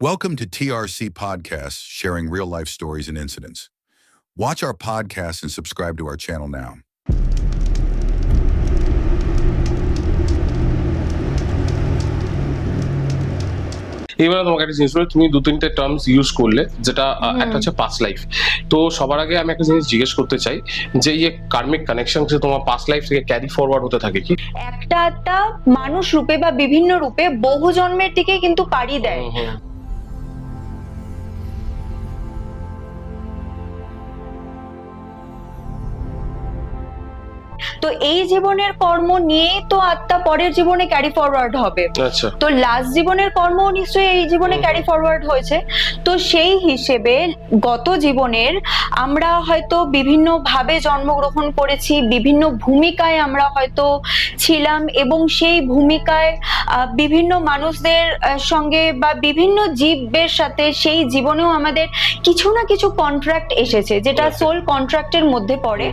Welcome to TRC Podcasts, sharing real life stories and incidents. Watch our podcast and subscribe to our channel now. এবারে তোমাকে একটা জিনিস বলি, তুমি দু তিনটে টার্মস ইউজ করলে, যেটা একটা হচ্ছে পাস্ট লাইফ। তো সবার আগে আমি একটা জিনিস জিজ্ঞেস করতে চাই যে এই কার্মিক কানেকশন যে তোমার পাস্ট লাইফ থেকে ক্যারি ফরওয়ার্ড হতে থাকে কি একটা মানুষ রূপে বা বিভিন্ন রূপে বহু জন্মের দিকে কিন্তু পাড়ি দেয়। তো এই জীবনের কর্ম নিয়ে তো আত্মা পরের জীবনে ক্যারি ফরওয়ার্ড হবে। আচ্ছা, তো লাস্ট জীবনের কর্ম নিশ্চয়ই এই জীবনে ক্যারি ফরওয়ার্ড হয়েছে। তো সেই হিসেবে গত জীবনের আমরা হয়তো বিভিন্ন ভাবে জন্মগ্রহণ করেছি, বিভিন্ন ভূমিকায় আমরা হয়তো ছিলাম, এবং সেই ভূমিকায় বিভিন্ন মানুষদের সঙ্গে বা বিভিন্ন জীবের সাথে সেই জীবনেও আমাদের কিছু না কিছু কন্ট্রাক্ট এসেছে, যেটা সোল কন্ট্রাক্টের মধ্যে পড়ে।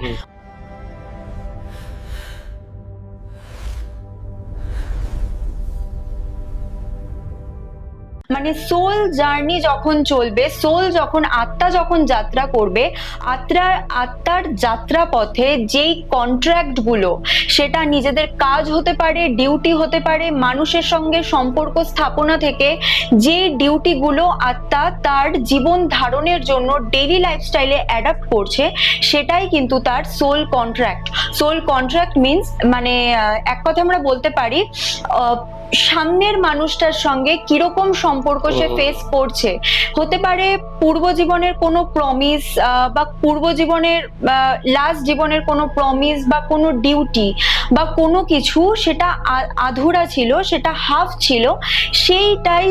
মানে সোল জার্নি যখন চলবে, সোল যখন আত্মা যখন যাত্রা করবে, আত্মার যাত্রা পথে যেই কন্ট্রাক্ট গুলো, সেটা নিজেদের কাজ হতে পারে, ডিউটি হতে পারে, মানুষের সঙ্গে সম্পর্ক স্থাপনা থেকে যে ডিউটি গুলো আত্মা তার জীবন ধারণের জন্য ডেইলি লাইফস্টাইলে অ্যাডাপ্ট করছে, সেটাই কিন্তু তার soul contract. Soul contract means মানে এক কথা আমরা বলতে পারি সামনের মানুষটার সঙ্গে কিরকম সম্পর্ক সে ফেস করছে। হতে পারে পূর্ব জীবনের কোনো প্রমিস বা পূর্ব জীবনের লাস্ট জীবনের কোনো প্রমিস বা কোনো ডিউটি বা কোনো কিছু, সেটা আধুরা ছিল, সেটা হাফ ছিল, সেইটাই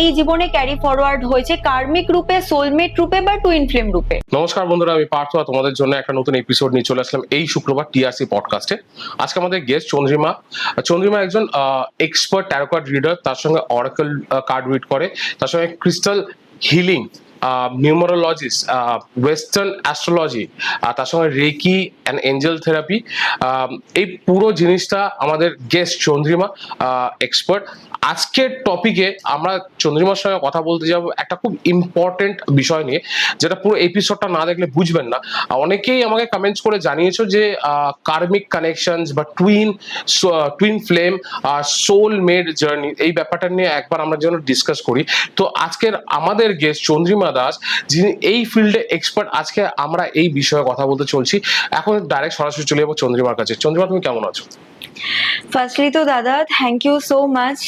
এই জীবনে ক্যারি ফরওয়ার্ড হয়েছে কার্মিক রূপে, সোলমেট রূপে বা টুইন ফ্লেম রূপে। নমস্কার বন্ধুরা, আমি পার্থ, তোমাদের জন্য একটা নতুন এপিসোড নিয়ে চলে আসলাম এই শুক্রবার টিআরসি পডকাস্টে। আজকে আমাদের গেস্ট চন্দ্রিমা একজন এক্সপার্ট ট্যারো কার্ড রিডার, তার সঙ্গে অরাকল কার্ড রিড করে, তার সঙ্গে crystal healing, numerologist, western astrology, তার সঙ্গে রেকি অ্যান্ড এঞ্জেল থেরাপি। এই পুরো জিনিসটা আমাদের গেস্ট চন্দ্রিমা এক্সপার্ট। আজকের টপিকে আমরা চন্দ্রিমার সঙ্গে কথা বলতে যাব একটা খুব ইম্পর্টেন্ট বিষয় নিয়ে, যেটা পুরো এপিসোডটা না দেখলে বুঝবেন না। অনেকেই আমাকে কমেন্টস করে জানিয়েছো যে কার্মিক কানেকশনস বা twin flame soul mate journey, এই ব্যাপারটা নিয়ে একবার আমরা যেন ডিসকাস করি। তো আজকের আমাদের গেস্ট চন্দ্রিমা দাস, যিনি এই ফিল্ডে এক্সপার্ট, আজকে আমরা এই বিষয়ে কথা বলতে চলছি। এখন ডাইরেক্ট সরাসরি চলে যাবো চন্দ্রিমার কাছে। চন্দ্রিমা, তুমি কেমন আছো? ফার্স্টলি তো দাদা, থ্যাংক ইউ সো মাচ,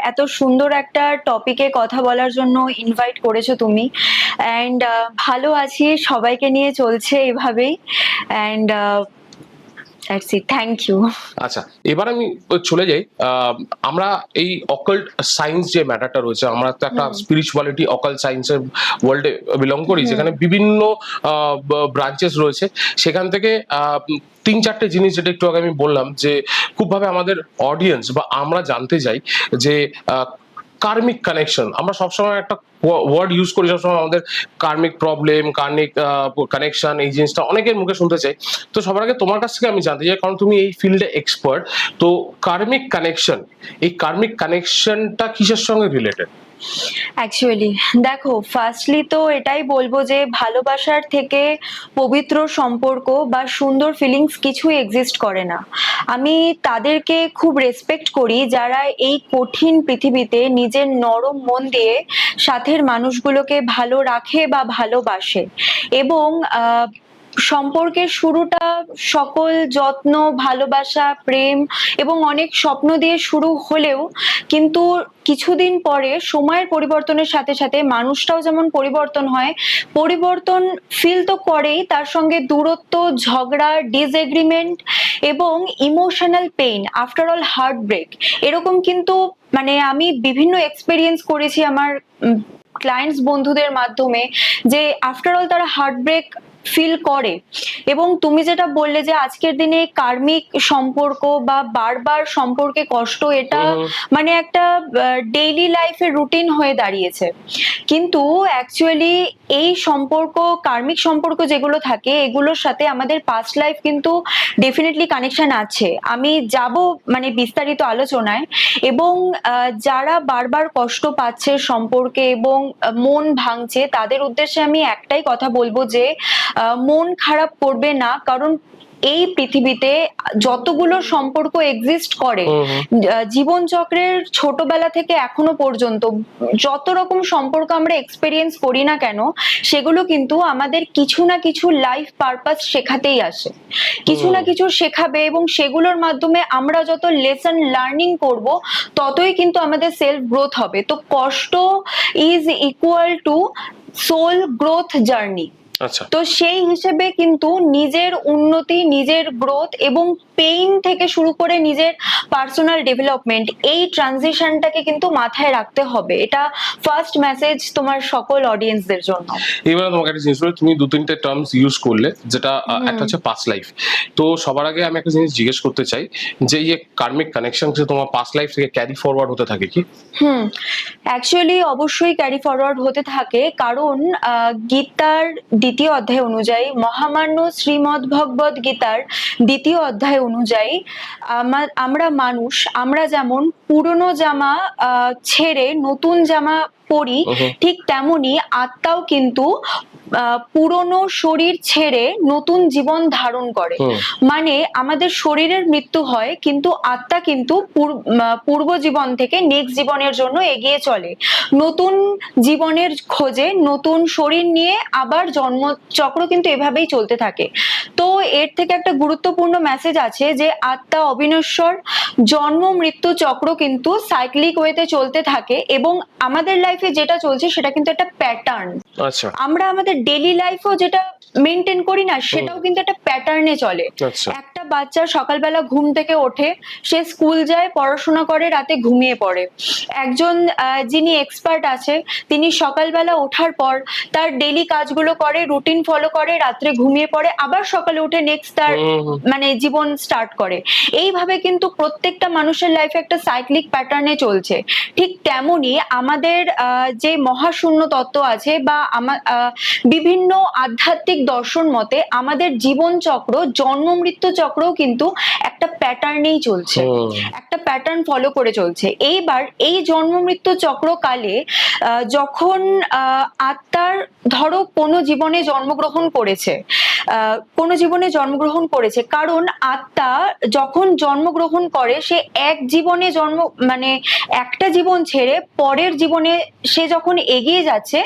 এত সুন্দর একটা টপিকে কথা বলার জন্য ইনভাইট করেছো তুমি। অ্যান্ড ভালো আছি, সবাইকে নিয়ে চলছে এভাবেই। And thank you. আচ্ছা, এবার আমি চলে যাই। আমরা এই অকাল্ট সায়েন্স যে ম্যাটারটা রয়েছে, আমরা তো একটা স্পিরিচুয়ালিটি অকাল্ট সায়েন্সের ওয়ার্ল্ডে বিলং করি, যেখানে বিভিন্ন ব্রাঞ্চেস রয়েছে। সেখান থেকে তিন চারটে জিনিস, যেটা একটু আগে আমি বললাম, যে খুবভাবে আমাদের অডিয়েন্স বা আমরা জানতে চাই যে কার্মিক কানেকশন। আমরা সবসময় একটা ওয়ার্ড ইউজ করি সবসময়, আমাদের কার্মিক প্রবলেম, কার্মিক কানেকশন, এই জিনিসটা অনেকের মুখে শুনতে চাই। তো সবার আগে তোমার কাছ থেকে আমি জানতে চাই, কারণ তুমি এই ফিল্ডে এক্সপার্ট, তো কার্মিক কানেকশন, এই কার্মিক কানেকশনটা কিসের সঙ্গে রিলেটেড? অ্যাকচুয়ালি দেখো, ফার্স্টলি তো এটাই বলবো যে ভালোবাসার থেকে পবিত্র সম্পর্ক বা সুন্দর ফিলিংস কিছুই এক্সিস্ট করে না। আমি তাদেরকে খুব রেসপেক্ট করি যারা এই কঠিন পৃথিবীতে নিজের নরম মন দিয়ে সাথের মানুষগুলোকে ভালো রাখে বা ভালোবাসে, এবং সম্পর্কের শুরুটা সকল যত্ন, ভালোবাসা, প্রেম এবং অনেক স্বপ্ন দিয়ে শুরু হলেও কিন্তু কিছুদিন পরে সময়ের পরিবর্তনের সাথে সাথে মানুষটাও যেমন পরিবর্তন হয়, পরিবর্তন ফিল তো করেই, তার সঙ্গে দূরত্ব, ঝগড়া, ডিসএগ্রিমেন্ট এবং emotional pain, after all heart break, এরকম কিন্তু মানে আমি বিভিন্ন এক্সপেরিয়েন্স করেছি আমার ক্লায়েন্টস বন্ধুদের মাধ্যমে, যে আফটার অল তারা হার্ট ব্রেক ফিল করে। এবং তুমি যেটা বললে যে আজকের দিনে কার্মিক সম্পর্ক বা বারবার সম্পর্কে কষ্ট, এটা মানে একটা ডেইলি লাইফের রুটিন হয়ে দাঁড়িয়েছে। কিন্তু অ্যাকচুয়ালি এই সম্পর্ক, কার্মিক সম্পর্ক যেগুলো থাকে, এগুলোর সাথে আমাদের পাস্ট লাইফ কিন্তু ডেফিনেটলি কানেকশন আছে। আমি যাব মানে বিস্তারিত আলোচনায়। এবং যারা বারবার কষ্ট পাচ্ছে সম্পর্কে এবং মন ভাঙছে, তাদের উদ্দেশ্যে আমি একটাই কথা বলবো যে মন খারাপ করবে না। কারণ এই পৃথিবীতে যতগুলো সম্পর্ক এক্সিস্ট করে, জীবন চক্রের ছোটবেলা থেকে এখনো পর্যন্ত যত রকম সম্পর্ক আমরা এক্সপেরিয়েন্স করি না কেন, সেগুলো কিন্তু আমাদের কিছু না কিছু লাইফ পারপাস শেখাতেই আসে, কিছু না কিছু শেখাবে। এবং সেগুলোর মাধ্যমে আমরা যত লেসন লার্নিং করব, ততই কিন্তু আমাদের সেলফ গ্রোথ হবে। তো কষ্ট is equal to soul growth journey. তো সেই হিসেবে কিন্তু নিজের উন্নতি, নিজের গ্রোথ এবং পেইন থেকে শুরু করে নিজের পার্সোনাল ডেভেলপমেন্ট, এই ট্রানজিশনটাকে কিন্তু মাথায় রাখতে হবে। এটা ফার্স্ট মেসেজ তোমার সকল অডিয়েন্সদের জন্য। এবার তোমাকে একটা জিনিস বলি, তুমি 2-3টে টার্মস ইউজ করলে, যেটা একটা হচ্ছে পাস্ট লাইফ। তো সবার আগে আমি একটা জিনিস জিজ্ঞেস করতে চাই যে এই কার্মিক কানেকশন তোমার পাস্ট লাইফ থেকে ক্যারি ফরওয়ার্ড হতে থাকে কি? অ্যাকচুয়ালি অবশ্যই ক্যারি ফরওয়ার্ড হতে থাকে। কারণ গীতার 2য় অধ্যায় অনুযায়ী, মহামান্য শ্রীমদ্ ভগবদ গীতার 2য় অধ্যায় অনুযায়ী, আমরা মানুষ, আমরা যেমন পুরনো জামা ছেড়ে নতুন জামা পরি, ঠিক তেমনি আত্মাও কিন্তু পুরনো শরীর ছেড়ে নতুন জীবন ধারণ করে। মানে আমাদের শরীরের মৃত্যু হয়, কিন্তু আত্মা কিন্তু পূর্ব জীবন থেকে নেক্সট জীবনের জন্য এগিয়ে চলে, নতুন জীবনের খোঁজে, নতুন শরীর নিয়ে আবার জন্মচক্র কিন্তু এভাবেই চলতে থাকে। তো এর থেকে একটা গুরুত্বপূর্ণ মেসেজ আছে যে আত্মা অবিনশ্বর, জন্ম মৃত্যু চক্র কিন্তু সাইক্লিক ওয়েতে চলতে থাকে। এবং আমাদের লাইফে যেটা চলছে সেটা কিন্তু একটা প্যাটার্ন। আমরা আমাদের ডেইলি লাইফও যেটা মেনটেন করি না, সেটাও কিন্তু একটা প্যাটার্নে চলে। একটা বাচ্চা সকালবেলা ঘুম থেকে ওঠে, সে স্কুল যায়, পড়াশোনা করে, রাতে ঘুমিয়ে পড়ে। একজন যিনি এক্সপার্ট আছে, তিনি সকালবেলা ওঠার পর তার ডেইলি কাজগুলো করে, রুটিন ফলো করে, রাত্রে ঘুমিয়ে পড়ে, আবার সকালে উঠে নেক্সট তার মানে জীবন স্টার্ট করে। এইভাবে কিন্তু প্রত্যেকটা মানুষের লাইফে একটা সাইক্লিক প্যাটার্নে চলছে। ঠিক তেমনি আমাদের যে মহাশূন্য তত্ত্ব আছে বা বিভিন্ন আধ্যাত্মিক দর্শন মতে, আমাদের জীবন চক্র, জন্ম মৃত্যু চক্রও কিন্তু একটা প্যাটার্নেই চলছে, একটা প্যাটার্ন ফলো করে চলছে। এইবার এই জন্ম মৃত্যু চক্রকালে যখন আত্মার, ধরো কোনো জীবনে জন্মগ্রহণ করেছে, কারণ আত্মা যখন জন্মগ্রহণ করে, সে এক জীবনে মানে একটা জীবন ছেড়ে পরের জীবনে সে যখন এগিয়ে যাচ্ছে,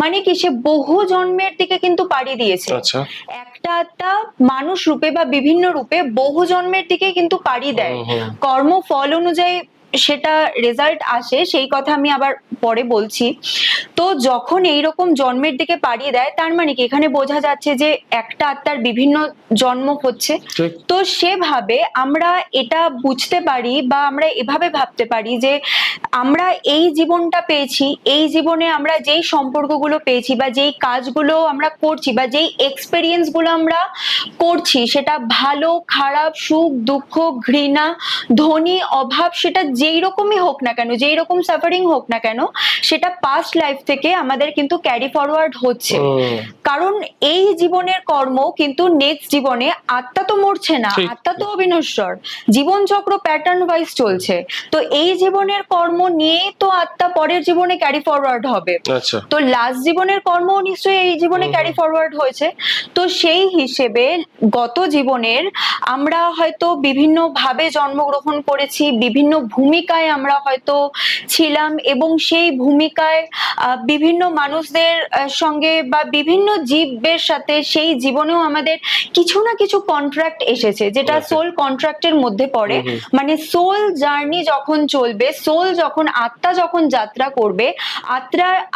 মানে কি সে বহু জন্মের দিকে কিন্তু পাড়ি দিয়েছে। একটা আত্মা মানুষ রূপে বা বিভিন্ন রূপে বহু জন্মের দিকে কিন্তু পাড়ি দেয়। কর্মফল অনুযায়ী সেটা রেজাল্ট আসে, সেই কথা আমি আবার পরে বলছি। তো যখন এইরকম জন্মের দিকে পাড়ি দেয়, তার মানে কি এখানে বোঝা যাচ্ছে যে একটা আত্মার বিভিন্ন জন্ম হচ্ছে। তো সেভাবে আমরা এটা বুঝতে পারি বা আমরা এভাবে ভাবতে পারি যে আমরা এই জীবনটা পেয়েছি, এই জীবনে আমরা যেই সম্পর্কগুলো পেয়েছি বা যেই কাজগুলো আমরা করছি বা যেই এক্সপেরিয়েন্স গুলো আমরা করছি, সেটা ভালো খারাপ, সুখ দুঃখ, ঘৃণা, ধনী অভাব, সেটা যেই রকমই হোক না কেন, যেই রকম সাফারিং হোক না কেন, সেটা পাস্ট লাইফ থেকে আমাদের কিন্তু ক্যারি ফরওয়ার্ড হচ্ছে। কারণ এই জীবনের কর্ম কিন্তু নেক্সট জীবনে, আত্মা তো মরছে না, আত্মা তো অবিনশ্বর, জীবন চক্র প্যাটার্ন ওয়াইজ চলছে। তো এই জীবনের কর্ম নিয়েই তো আত্মা পরের জীবনে ক্যারি ফরওয়ার্ড হবে। তো লাস্ট জীবনের কর্ম নিশ্চয়ই এই জীবনে ক্যারি ফরওয়ার্ড হয়েছে। তো সেই হিসেবে গত জীবনের আমরা হয়তো বিভিন্ন ভাবে জন্মগ্রহণ করেছি, বিভিন্ন ভূমিকায় আমরা হয়তো ছিলাম, এবং সেই ভূমিকায় বিভিন্ন মানুষদের সঙ্গে বা বিভিন্ন জীবের সাথে সেই জীবনেও আমাদের কিছু না কিছু কন্ট্রাক্ট এসেছে, যেটা সোল কন্ট্রাক্টের মধ্যে পড়ে। মানে সোল জার্নি যখন চলবে, আত্মা যখন যাত্রা করবে,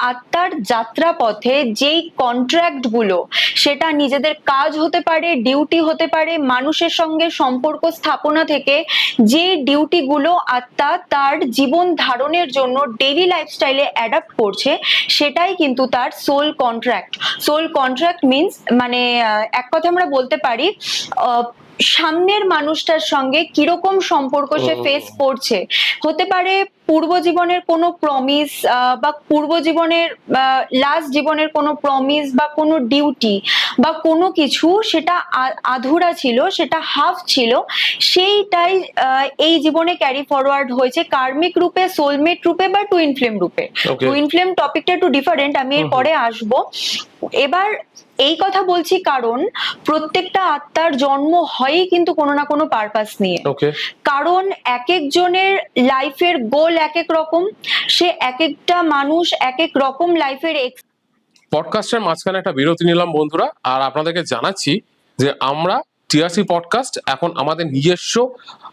আত্মার যাত্রা পথে যেই কন্ট্রাক্ট গুলো, সেটা নিজেদের কাজ হতে পারে, ডিউটি হতে পারে, মানুষের সঙ্গে সম্পর্ক স্থাপনা থেকে যে ডিউটি গুলো আত্মা আত্মা তার জীবন ধারণের জন্য ডেইলি লাইফস্টাইলে অ্যাডাপ্ট করছে, সেটাই কিন্তু তার soul contract. Soul contract means মানে এক কথা আমরা বলতে পারি সামনের মানুষটার সঙ্গে কিরকম সম্পর্ক সে ফেস করছে। হতে পারে পূর্ব জীবনের কোনো প্রমিস বা পূর্ব জীবনের লাস্ট জীবনের কোনো প্রমিস বা কোনো ডিউটি বা কোনো কিছু, সেটা আধুরা ছিল, সেটা হাফ ছিল, সেইটাই এই জীবনে ক্যারি ফরওয়ার্ড হয়েছে কার্মিক রূপে, সোলমেট রূপে বা টুইন ফ্লেম রূপে। টুইন ফ্লেম টপিকটা একটু ডিফারেন্ট, আমি এর পরে আসবো। এবার এই কথা বলছি কারণ প্রত্যেকটা আত্মার জন্ম হয়ই কিন্তু কোনো না কোনো পারপাস নিয়ে। কারণ এক একজনের লাইফের গোল এক এক রকম, সে এক একটা মানুষ এক এক রকম লাইফের। পডকাস্টের মাঝখানে একটা বিরতি নিলাম বন্ধুরা, আর আপনাদেরকে জানাচ্ছি যে আমরা টিআরসি পডকাস্ট এখন আমাদের নিজস্ব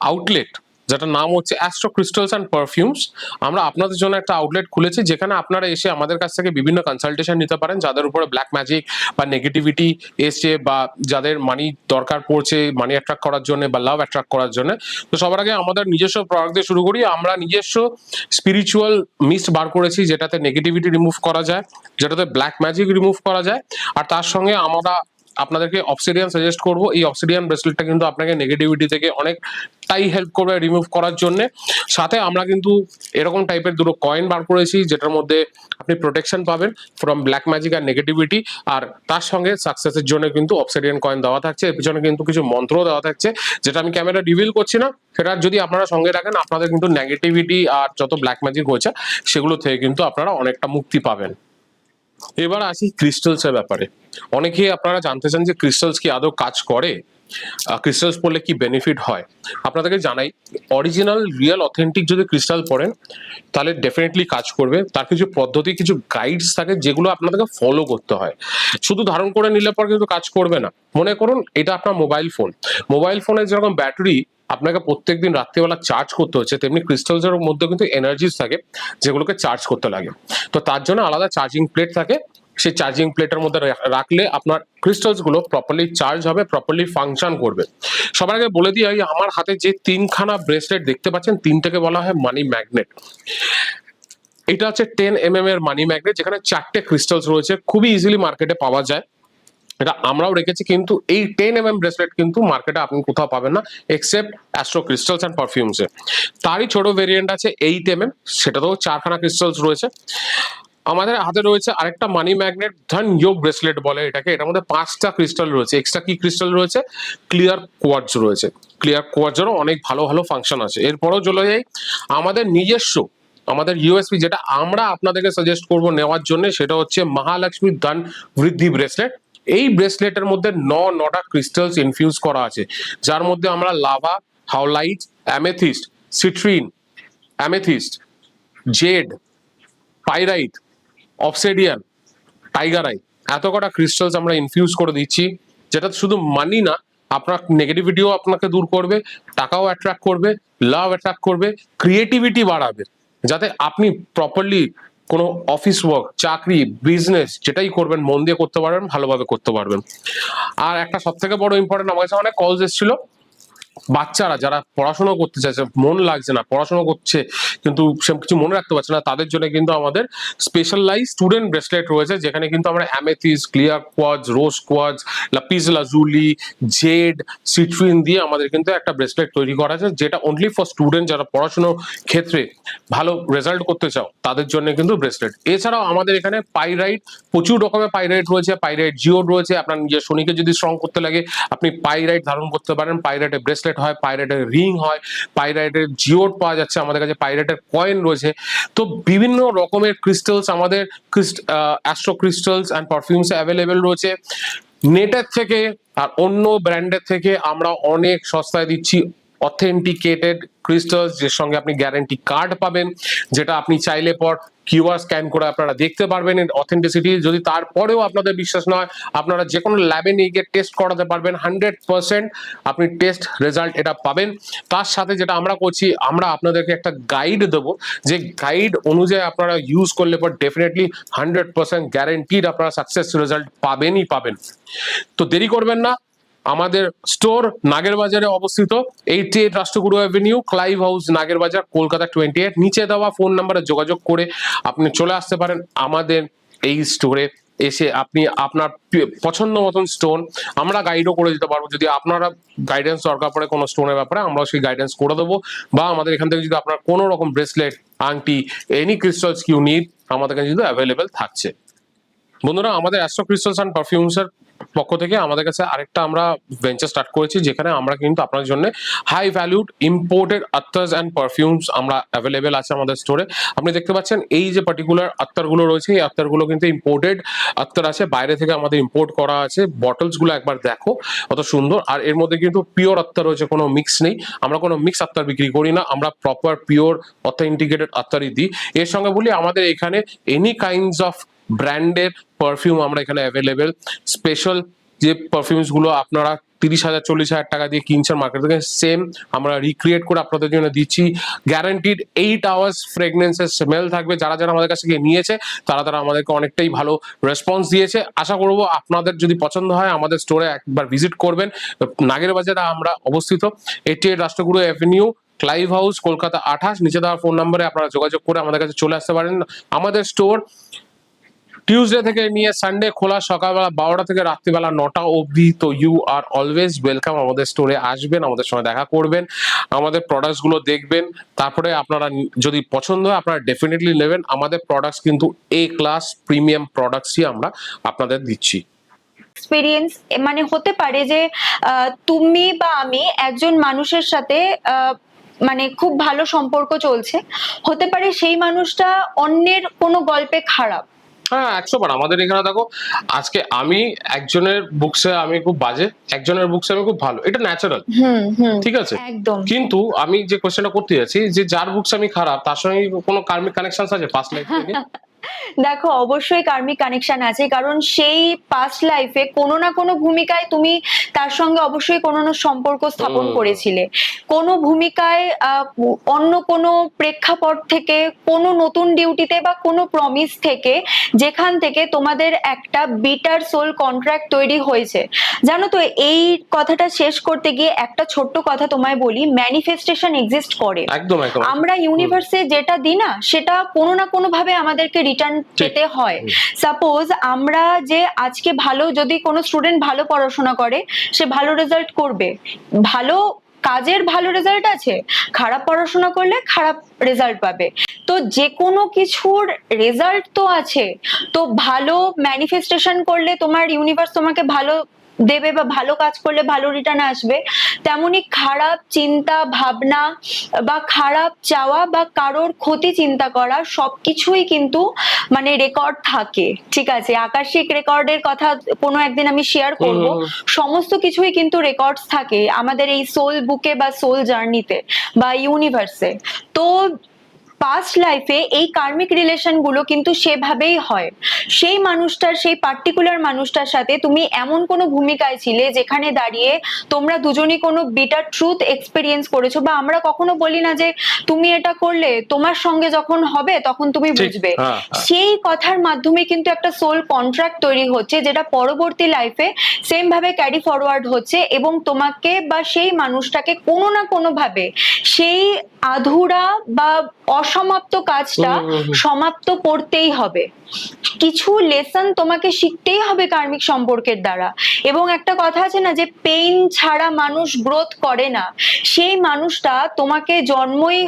আউটলেট, যেটা নাম হচ্ছে অ্যাস্ট্রো ক্রিস্টালস অ্যান্ড পারফিউমস, আমরা আপনাদের জন্য একটা আউটলেট খুলেছি, যেখানে আপনারা এসে আমাদের কাছ থেকে বিভিন্ন কনসালটেশন নিতে পারেন, যাদের উপরে ব্ল্যাক ম্যাজিক বা নেগেটিভিটি এসছে, বা যাদের মানি দরকার পড়ছে মানি অ্যাট্রাক্ট করার জন্য বা লাভ অ্যাট্রাক্ট করার জন্য। তো সবার আগে আমাদের নিজস্ব প্রোডাক্ট দিয়ে শুরু করি। আমরা নিজস্ব স্পিরিচুয়াল মিস্ট বার করেছি, যেটাতে নেগেটিভিটি রিমুভ করা যায়, যেটাতে ব্ল্যাক ম্যাজিক রিমুভ করা যায়, আর তার সঙ্গে আমরা আপনাদেরকে অবসিডিয়ান সাজেস্ট করব। এই অবসিডিয়ান ব্রেসলেটটা কিন্তু আপনাকে নেগেটিভিটি থেকে অনেকটাই হেল্প করবে রিমুভ করার জন্য। সাথে আমরা কিন্তু এরকম টাইপের দুটো কয়েন বার করেছি, যেটার মধ্যে আপনি প্রোটেকশন পাবেন ফ্রম ব্ল্যাক ম্যাজিক আর নেগেটিভিটি, আর তার সঙ্গে সাকসেসের জন্য কিন্তু অবসিডিয়ান কয়েন দেওয়া থাকছে। এর পিছনে কিন্তু কিছু মন্ত্র দেওয়া থাকছে, যেটা আমি ক্যামেরা রিভিল করছি না, সেটা যদি আপনারা সঙ্গে রাখেন আপনাদের কিন্তু নেগেটিভিটি আর যত ব্ল্যাক ম্যাজিক হয়েছে সেগুলো থেকে কিন্তু আপনারা অনেকটা মুক্তি পাবেন। এবার আসি ক্রিস্টালস এর ব্যাপারে। অনেকেই আপনারা জানতে চান যে ক্রিস্টালস কি আদৌ কাজ করে, ক্রিস্টালস পড়লে কি বেনিফিট হয়। আপনাদেরকে জানাই, অরিজিনাল রিয়েল অথেন্টিক যদি ক্রিস্টাল পড়েন তাহলে ডেফিনেটলি কাজ করবে। তার কিছু পদ্ধতি, কিছু গাইডস থাকে যেগুলো আপনাদেরকে ফলো করতে হয়। শুধু ধারণ করে নিলে পর কিন্তু কাজ করবে না। মনে করুন এটা আপনার মোবাইল ফোন, মোবাইল ফোনের যেরকম ব্যাটারি আপনাকে প্রত্যেকদিন রাত্রিবেলা চার্জ করতে হচ্ছে, তেমনি ক্রিস্টালসের মধ্যে কিন্তু এনার্জিস থাকে যেগুলোকে চার্জ করতে লাগে। তো তার জন্য আলাদা চার্জিং প্লেট থাকে, সেই চার্জিং প্লেটের মধ্যে রাখলে আপনার ক্রিস্টালস গুলো প্রপারলি চার্জ হবে, প্রপারলি ফাংশন করবে। সবার আগে বলে দিই, আমার হাতে যে তিনখানা ব্রেসলেট দেখতে পাচ্ছেন, তিনটাকে বলা হয় মানি ম্যাগনেট। এটা হচ্ছে 10 mm এর মানি ম্যাগনেট, যেখানে 4টে ক্রিস্টালস রয়েছে, খুবই ইজিলি মার্কেটে পাওয়া যায়। এটা আমরাও রেখেছি, কিন্তু এই 10 mm ব্রেসলেট কিন্তু মার্কেটে আপনি কোথাও পাবেন না এক্সেপ্ট অ্যাস্ট্রো ক্রিস্টালস অ্যান্ড পারফিউমসে। তারই ছোট ভেরিয়েন্ট আছে 8 mm, সেটাতেও 4খানা ক্রিস্টালস রয়েছে। আমাদের হাতে রয়েছে আরেকটা মানি ম্যাগনেট, ধন যোগ ব্রেসলেট বলে এটাকে। এটার মধ্যে 5টা ক্রিস্টাল রয়েছে। এক্সট্রা কি ক্রিস্টাল রয়েছে? ক্লিয়ার কোয়ার্টজ রয়েছে। ক্লিয়ার কোয়ার্টজেরও অনেক ভালো ভালো ফাংশন আছে। এরপরেও চলে যাই আমাদের নিজস্ব, আমাদের ইউএসপি, যেটা আমরা আপনাদেরকে সাজেস্ট করব নেওয়ার জন্য, সেটা হচ্ছে মহালক্ষ্মী ধন বৃদ্ধি ব্রেসলেট। এই ব্রেসলেটের মধ্যে 9টা ক্রিস্টালস ইনফিউজ করা আছে, যার মধ্যে আমরা lava, howlite, amethyst, citrine, amethyst, jade, pyrite, obsidian, tiger eye, এত কটা ক্রিস্টালস আমরা ইনফিউজ করে দিচ্ছি, যেটা শুধু মানি না, আপনার নেগেটিভিটিও আপনাকে দূর করবে, টাকাও অ্যাট্রাক্ট করবে, লাভ অ্যাট্রাক্ট করবে, ক্রিয়েটিভিটি বাড়াবে, যাতে আপনি প্রপারলি কোনো অফিস ওয়ার্ক, চাকরি, বিজনেস যেটাই করবেন মন দিয়ে করতে পারবেন, ভালোভাবে করতে পারবেন। আর একটা সব থেকে বড় ইম্পর্টেন্ট, আমার কাছে অনেক কলস এসেছিল, বাচ্চারা যারা পড়াশোনা করতে চাইছে, মন লাগছে না, পড়াশোনা করছে কিন্তু সে কিছু মনে রাখতে পারছে না, তাদের জন্য কিন্তু আমাদের স্পেশালাইজ স্টুডেন্ট ব্রেসলেট রয়েছে, যেখানে কিন্তু আমরা amethyst, clear quartz, rose quartz, lapis lazuli, jade, citrine দিয়ে আমাদের কিন্তু একটা ব্রেসলেট তৈরি করা আছে, যেটা অনলি ফর স্টুডেন্ট, যারা পড়াশোনার ক্ষেত্রে ভালো রেজাল্ট করতে চাও তাদের জন্য কিন্তু ব্রেসলেট। এছাড়াও আমাদের এখানে পাইরাইট, প্রচুর রকমের পাইরাইট রয়েছে, পাইরাইট জিওড রয়েছে। আপনার নিজের শনিকে যদি স্ট্রং করতে লাগে আপনি পাইরাইট ধারণ করতে পারেন। পাইরাইটের ব্রেসলেট হয়, পাইরাইটের রিং হয়, পাইরাইটের জিওড পাওয়া যাচ্ছে আমাদের কাছে, পাইরাইটের কয়েন রয়েছে। তো বিভিন্ন রকমের ক্রিস্টালস আমাদের অ্যাস্ট্রো ক্রিস্টালস অ্যান্ড পারফিউমসে অ্যাভেলেবেল রয়েছে। নেটের থেকে আর অন্য ব্র্যান্ডের থেকে আমরা অনেক সস্তায় দিচ্ছি অথেন্টিকেটেড ক্রিস্টালস, যের সঙ্গে আপনি গ্যারান্টি কার্ড পাবেন, যেটা আপনি চাইলে পর কিউআর স্ক্যান করে আপনারা দেখতে পারবেন এর অথেন্টিসিটি। যদি তারপরেও আপনাদের বিশ্বাস না হয়, আপনারা যে কোনো ল্যাবে নিয়ে গিয়ে টেস্ট করাতে পারবেন, 100% আপনি টেস্ট রেজাল্ট এটা পাবেন। তার সাথে যেটা আমরা করছি, আমরা আপনাদেরকে একটা গাইড দেবো, যে গাইড অনুযায়ী আপনারা ইউজ করলে পর ডেফিনেটলি 100% গ্যারান্টিড আপনারা সাকসেস রেজাল্ট পাবেনই পাবেন। তো দেরি করবেন না, আমাদের স্টোর নাগের বাজারে অবস্থিত, 88 রাষ্ট্রগুরু অ্যাভিনিউ, ক্লাইভ হাউস, নাগের বাজার, কলকাতা 28। নিচে দেওয়া ফোন নাম্বারে যোগাযোগ করে আপনি চলে আসতে পারেন আমাদের এই স্টোরে। এসে আপনি আপনার পছন্দ মতন স্টোন আমরা গাইডও করে দিতে পারবো। যদি আপনারা গাইডেন্স দরকার পড়ে কোনো স্টোনের ব্যাপারে, আমরাও সেই গাইডেন্স করে দেবো। বা আমাদের এখান থেকে যদি আপনার কোনো রকম ব্রেসলেট, আংটি, এনি ক্রিস্টালস কিউ নিড, আমাদের কাছে কিন্তু অ্যাভেলেবেল থাকছে। বন্ধুরা, আমাদের অ্যাস্ট্রো ক্রিস্টালস অ্যান্ড পারফিউমস এর পক্ষ থেকে আমাদের কাছে আরেকটা আমরা ভেঞ্চার স্টার্ট করেছি, যেখানে আমরা কিন্তু আপনার জন্য high valued imported attars and perfumes আমরা অ্যাভেলেবেল আছে আমাদের স্টোরে। আপনি দেখতে পাচ্ছেন এই যে পার্টিকুলার আত্তারগুলো রয়েছে, এই আত্তারগুলো কিন্তু ইম্পোর্টেড আত্তার আছে, বাইরে থেকে আমাদের ইম্পোর্ট করা আছে। বটলস গুলো একবার দেখো কত সুন্দর, আর এর মধ্যে কিন্তু পিওর আত্তার রয়েছে, কোনো মিক্স নেই। আমরা কোনো মিক্স আত্তার বিক্রি করি না, আমরা প্রপার পিওর অথেন্টিকেটেড আত্তারই দিই। এর সঙ্গে বলি আমাদের এখানে এনি কাইন্ডস অফ ব্র্যান্ডের পারফিউম আমরা এখানে অ্যাভেলেবেল। স্পেশাল যে পারফিউমস গুলো আপনারা 30,000 40,000 টাকা দিয়ে কিনছেন মার্কেট থেকে, সেম আমরা রিক্রিয়েট করে আপনাদের জন্য দিচ্ছি। গ্যারান্টিড 8 আওয়ার্স ফ্রেগনেন্সের স্মেল থাকবে। যারা যারা আমাদের কাছ থেকে নিয়েছে তারা তারা আমাদেরকে অনেকটাই ভালো রেসপন্স দিয়েছে। আশা করব আপনাদের যদি পছন্দ হয় আমাদের স্টোরে একবার ভিজিট করবেন। নাগের বাজারে আমরা অবস্থিত, 88 রাষ্ট্রগুরু অ্যাভিনিউ, ক্লাইভ হাউস, কলকাতা 28। নিচে দেওয়া ফোন নম্বরে আপনারা যোগাযোগ করে আমাদের কাছে চলে আসতে পারেন। আমাদের স্টোর টিউসডে থেকে নিয়ে সানডে খোলা, সকালবেলা 12টা থেকে রাত্রিবেলা 9টা অবধি। তো ইউ আর অলওয়েজ ওয়েলকাম। আমাদের স্টোরে আসবেন, আমাদের সঙ্গে দেখা করবেন, আমাদের প্রোডাক্টস গুলো দেখবেন, তারপরে আপনারা যদি পছন্দ হয় আপনারা ডেফিনেটলি নেবেন। আমাদের প্রোডাক্টস কিন্তু এ ক্লাস প্রিমিয়াম প্রোডাক্টসই আমরা আপনাদের দিচ্ছি। এক্সপিরিয়েন্স মানে হতে পারে যে তুমি বা আমি একজন মানুষের সাথে মানে খুব ভালো সম্পর্ক চলছে, হতে পারে সেই মানুষটা অন্যের কোনো গল্পে খারাপ। হ্যাঁ, 100 বার। আমাদের এখানে দেখো, আজকে আমি একজনের বুকসে আমি খুব বাজে, একজনের বুকসে আমি খুব ভালো, এটা ন্যাচারাল, ঠিক আছে? একদম। কিন্তু আমি যে কোশ্চেনটা করতে যাচ্ছি, যে যার বুকসে আমি খারাপ তার সঙ্গে কোনো কার্মিক কানেকশন আছে পাস্ট লাইফ থেকে? দেখো, অবশ্যই কার্মিক কানেকশন আছে, কারণ সেই পাস্ট লাইফে কোনো না কোনো ভূমিকায় তুমি তার সঙ্গে অবশ্যই কোনো না সম্পর্ক স্থাপন করেছিলে। কোনো ভূমিকায় অন্য কোনো প্রেক্ষাপট থেকে, কোনো নতুন ডিউটিতে বা কোনো প্রমিস থেকে, যেখান থেকে তোমাদের একটা বিটার সোল কন্ট্রাক্ট তৈরি হয়েছে। জানো তো, এই কথাটা শেষ করতে গিয়ে একটা ছোট্ট কথা তোমায় বলি, ম্যানিফেস্টেশন এক্সিস্ট করে। একদম একদম। আমরা ইউনিভার্সে যেটা দিই না, সেটা কোনো না কোনো ভাবে আমাদেরকে রিটার্ন পেতে হয়। সাপোজ আমরা যে আজকে ভালো, যদি কোনো স্টুডেন্ট ভালো পড়াশোনা করে, সে ভালো রেজাল্ট করবে, ভালো কাজের ভালো রেজাল্ট আছে, খারাপ পড়াশোনা করলে খারাপ রেজাল্ট পাবে। তো যে কোনো কিছুর রেজাল্ট তো আছে, তো ভালো ম্যানিফেস্টেশন করলে তোমার ইউনিভার্স তোমাকে ভালো দেবে, বা ভালো কাজ করলে ভালো রিটার্ন আসবে। তেমনি খারাপ চিন্তা ভাবনা বা খারাপ চাওয়া বা কারোর ক্ষতি চিন্তা করা, সবকিছুই কিন্তু মানে রেকর্ড থাকে, ঠিক আছে? আকাশিক রেকর্ডের কথা কোনো একদিন আমি শেয়ার করব। সমস্ত কিছুই কিন্তু রেকর্ডস থাকে আমাদের এই সোল বুকে বা সোল জার্নিতে বা ইউনিভার্সে। তো পাস্ট লাইফে এই কার্মিক রিলেশন গুলো কিন্তু সেভাবেই হয়। সেই মানুষটার, সেই পার্টিকুলার মানুষটার সাথে তুমি এমন কোনো ভূমিকায় ছিলে যেখানে দাঁড়িয়ে তোমরা দুজনই কোনো বিটার ট্রুথ এক্সপেরিয়েন্স করেছো। বা আমরা কখনো বলি না যে তুমি এটা করলে তোমার সঙ্গে যখন হবে তখন তুমি বুঝবে। সেই কথার মাধ্যমে কিন্তু একটা সোল কন্ট্রাক্ট তৈরি হচ্ছে, যেটা পরবর্তী লাইফে সেম ভাবে ক্যারি ফরওয়ার্ড হচ্ছে, এবং তোমাকে বা সেই মানুষটাকে কোনো না কোনো ভাবে সেই আধুরা বা অসমাপ্ত কাজটা সমাপ্ত করতেই হবে। কিছু লেসন তোমাকে শিখতেই হবে কার্মিক সম্পর্কের দ্বারা। এবং একটা কথা আছে না, যে পেইন ছাড়া মানুষ গ্রোথ করে না। সেই মানুষটা তোমাকে জন্মই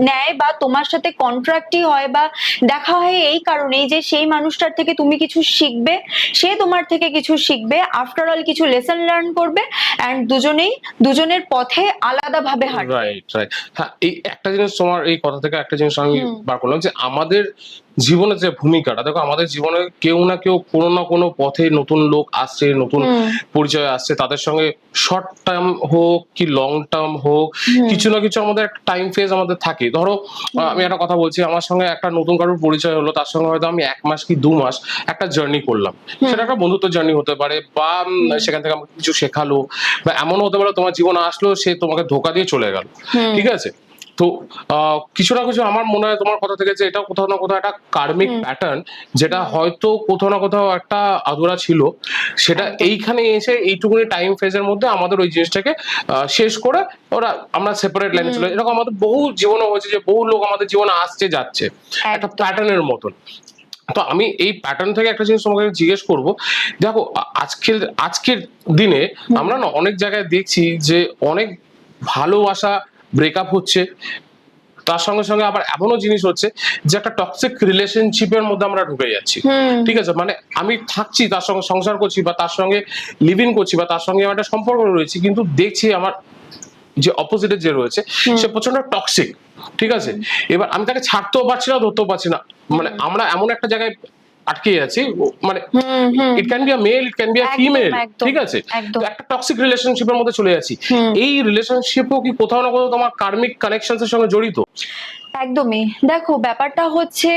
নেয় বা তোমার সাথে কন্ট্রাক্টই হয় বা দেখা হয় এই কারণেই যে সেই মানুষটার থেকে তুমি কিছু শিখবে, সে তোমার থেকে কিছু শিখবে, আফটার অল কিছু লেসন লার্ন করবে, এন্ড দুজনেই দুজনের পথে আলাদাভাবে হাঁটবে। Right right. হ্যাঁ, এই একটা জিনিস তোমার এই কথা থেকে একটা জিনিস আমি বার করলাম, যে আমাদের জীবনের যে ভূমিকাটা, দেখো আমাদের জীবনে কেউ না কেউ কোনো না কোনো পথে নতুন লোক আসছে, নতুন পরিচয় আসছে, তাদের সঙ্গে শর্ট টার্ম হোক কি লং টার্ম হোক, কিছু না কিছু আমাদের একটা টাইম ফেজ আমাদের থাকে। ধরো আমি একটা কথা বলছি, আমার সঙ্গে একটা নতুন কারোর পরিচয় হলো, তার সঙ্গে হয়তো আমি 1 মাস কি 2 মাস একটা জার্নি করলাম, সেটা একটা বন্ধুত্ব জার্নি হতে পারে, বা সেখান থেকে আমাকে কিছু শেখালো, বা এমনও হতে পারে তোমার জীবনে আসলো, সে তোমাকে ধোকা দিয়ে চলে গেল, ঠিক আছে? তো কিছু না কিছু আমার মনে হয় তোমার কথা থেকে যে এটা কোথাও না কোথাও একটা কার্মিক প্যাটার্ন, যেটা হয়তো কোথাও না কোথাও একটা আধুরা ছিল, সেটা এইখানে এসে এইটুকুনি টাইম ফেজের মধ্যে আমাদের ওই জিনিসটাকে শেষ করে ওরা আমরা সেপারেট লাইনে চলে, এরকম আমাদের বহু জীবনে হয়েছে যে বহু লোক আমাদের জীবনে আসছে যাচ্ছে একটা প্যাটার্নের মতন। তো আমি এই প্যাটার্ন থেকে একটা জিনিস তোমাকে জিজ্ঞেস করব, দেখো আজকের দিনে আমরা না অনেক জায়গায় দেখছি যে অনেক ভালোবাসা ব্রেকআপ হচ্ছে, তার সঙ্গে সঙ্গে আবার এমনও জিনিস হচ্ছে যে একটা টক্সিক রিলেশনশিপের মধ্যে আমরা ঢুকে যাচ্ছি। ঠিক আছে, মানে আমি থাকছি তার সঙ্গে, সংসার করছি বা তার সঙ্গে লিভ ইন করছি বা তার সঙ্গে আমার একটা সম্পর্ক রয়েছে, কিন্তু দেখছি আমার যে অপোজিটে যে রয়েছে সে প্রচন্ড টক্সিক। ঠিক আছে, এবার আমি তাকে ছাড়তেও পারছি না, ধরতেও পারছি না, মানে আমরা এমন একটা জায়গায় আটকে যাচ্ছি, মানে it can be a male, it can be a female. ঠিক আছে, তো একটা টক্সিক রিলেশনশিপের মধ্যে চলে যাচ্ছি। এই রিলেশনশিপও কি কোথাও না কোথাও তোমার কার্মিক কানেকশনস এর সঙ্গে জড়িত? একদমই। দেখো, ব্যাপারটা হচ্ছে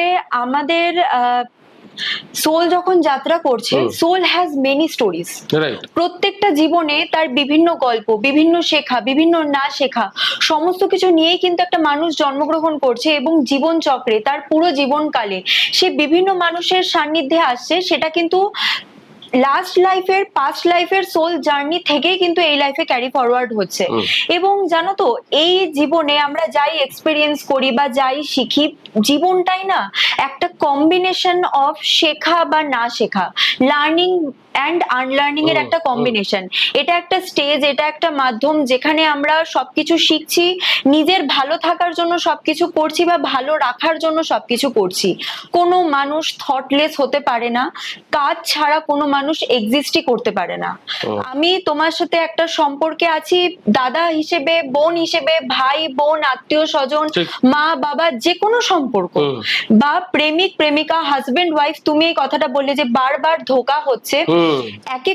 আমাদের সোল যখন যাত্রা করছে, সোল হ্যাজ মেনি স্টোরিজ। প্রত্যেকটা জীবনে তার বিভিন্ন গল্প, বিভিন্ন শেখা, বিভিন্ন না শেখা, সমস্ত কিছু নিয়েই কিন্তু একটা মানুষ জন্মগ্রহণ করছে, এবং জীবন চক্রে তার পুরো জীবনকালে সে বিভিন্ন মানুষের সান্নিধ্যে আসছে। সেটা কিন্তু লাস্ট লাইফের, পাস্ট লাইফের সোল জার্নি থেকেই কিন্তু এই লাইফে ক্যারি ফরওয়ার্ড হচ্ছে। এবং জানো তো, এই জীবনে আমরা যাই এক্সপেরিয়েন্স করি বা যাই শিখি, জীবনটাই না একটা কম্বিনেশন অফ শেখা বা না শেখা, লার্নিং অ্যান্ড আনলার্নিং এর একটা কম্বিনেশন। এটা একটা স্টেজ, এটা একটা মাধ্যম যেখানে আমরা সবকিছু শিখছি, নিজের ভালো থাকার জন্য সবকিছু করছি বা ভালো রাখার জন্য সবকিছু করছি। কোনো মানুষ থটলেস হতে পারে না, কাজ ছাড়া কোনো মানুষ এক্সিস্টই করতে পারে না। আমি তোমার সাথে একটা সম্পর্কে আছি দাদা হিসেবে, বোন হিসেবে, ভাই বোন, আত্মীয় স্বজন, মা বাবা, যে কোনো সম্পর্ক, বা প্রেমিক প্রেমিকা, হাজবেন্ড ওয়াইফ। তুমি এই কথাটা বললে যে বারবার ধোঁকা হচ্ছে। এক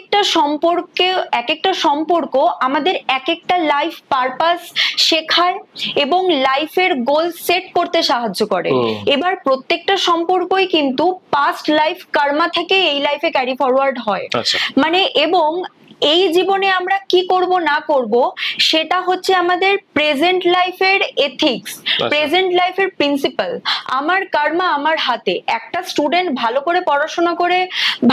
একটা সম্পর্ক আমাদের এক একটা লাইফ পারপাস শেখায় এবং লাইফের গোল সেট করতে সাহায্য করে। এবার প্রত্যেকটা সম্পর্কই কিন্তু পাস্ট লাইফ কর্মা থেকে এই লাইফে ক্যারি ফরওয়ার্ড হয়। মানে এবং এই জীবনে আমরা কি করব না করব সেটা হচ্ছে আমাদের প্রেজেন্ট লাইফের এথিক্স, প্রেজেন্ট লাইফের প্রিন্সিপাল। আমার কর্মা আমার হাতে। একটা স্টুডেন্ট ভালো করে পড়াশোনা করে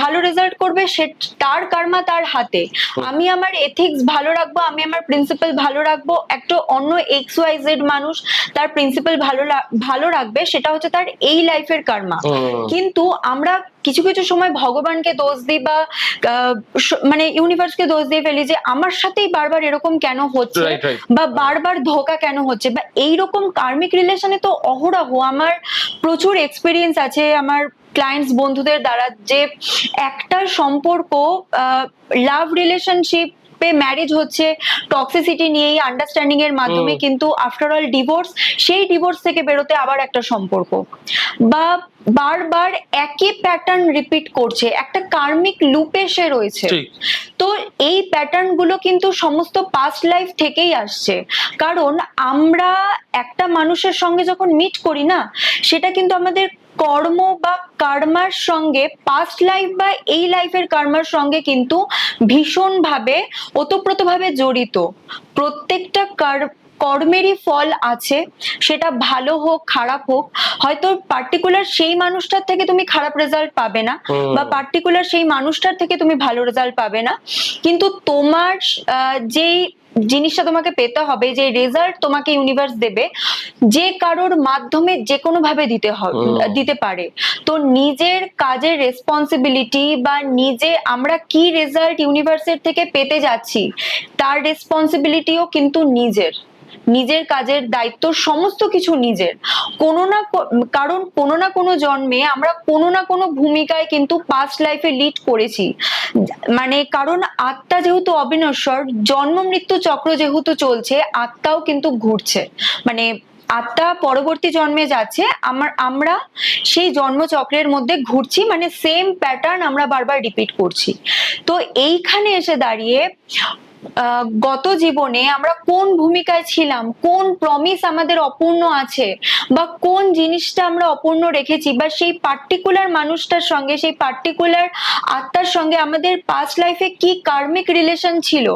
ভালো রেজাল্ট করবে, সে তার কর্মা তার হাতে। আমি আমার এথিক্স ভালো রাখবো, আমি আমার প্রিন্সিপাল ভালো রাখবো, একটা অন্য XYZ মানুষ তার প্রিন্সিপাল ভালো রাখবে, সেটা হচ্ছে তার এই লাইফের কর্মা। কিন্তু আমরা কিছু কিছু সময় ভগবানকে দোষ দিই বা মানে ইউনিভার্সকে দোষ দিয়ে ফেলি যে আমার সাথেই বারবার এরকম কেন হচ্ছে, বা বারবার ধোঁকা কেন হচ্ছে, বা এইরকম কার্মিক রিলেশনে তো অহরহ আমার প্রচুর এক্সপিরিয়েন্স আছে আমার ক্লায়েন্টস বন্ধুদের দ্বারা, যে একটা সম্পর্ক লাভ রিলেশনশিপ ম্যারেজ হচ্ছে টক্সিসিটি নিয়েই, আন্ডারস্ট্যান্ডিং এর মাধ্যমে, কিন্তু আফটার অল ডিভোর্স, সেই ডিভোর্স থেকে বেরোতে আবার একটা সম্পর্ক, বা বারবার একই প্যাটার্ন রিপিট করছে, একটা কার্মিক লুপে সে রয়েছে। তো এই প্যাটার্ন গুলো কিন্তু সমস্ত পাস্ট লাইফ থেকেই আসছে। কারণ আমরা একটা মানুষের সঙ্গে যখন মিট করি না, সেটা কিন্তু আমাদের কর্ম বা কর্মার সঙ্গে, পাস্ট লাইফ বা এই লাইফের কর্মার সঙ্গে কিন্তু ভীষণভাবে ওতপ্রোতভাবে জড়িত। প্রত্যেকটা কর্মেরই ফল আছে, সেটা ভালো হোক খারাপ হোক। হয়তো পার্টিকুলার সেই মানুষটার থেকে তুমি খারাপ রেজাল্ট পাবে না, বা পার্টিকুলার সেই মানুষটার থেকে তুমি ভালো রেজাল্ট পাবে না, কিন্তু তোমার যেই জিনিসটা তোমাকে পেতে হবে, যে রেজাল্ট তোমাকে ইউনিভার্স দেবে, যে কারোর মাধ্যমে যে কোনো ভাবে দিতে পারে। তো নিজের কাজের রেসপন্সিবিলিটি বা নিজে আমরা কি রেজাল্ট ইউনিভার্সের থেকে পেতে যাচ্ছি তার রেসপন্সিবিলিটিও কিন্তু নিজের কাজের দায়িত্ব সমস্ত কিছু নিজের। কারণ কোনো না কোনো জন্মে আমরা কোনো না কোনো ভূমিকায় কিন্তু পাস্ট লাইফে লিড করেছি। মানে কারণ আত্মা যেহেতু অবিনশ্বর, জন্ম মৃত্যু চক্র যেহেতু চলছে, আত্মাও কিন্তু ঘুরছে। মানে আত্মা পরবর্তী জন্মে যাচ্ছে, আমরা সেই জন্মচক্রের মধ্যে ঘুরছি, মানে সেম প্যাটার্ন আমরা বারবার রিপিট করছি। তো এইখানে এসে দাঁড়িয়ে গত জীবনে আমরা কোন ভূমিকায় ছিলাম, কোন প্রমিস আমাদের অপূর্ণ আছে, বা কোন জিনিসটা আমরা অপূর্ণ রেখেছি, বা সেই পার্টিকুলার মানুষটার সঙ্গে, সেই পার্টিকুলার আত্মার সঙ্গে আমাদের পাস্ট লাইফে কি কার্মিক রিলেশন ছিল,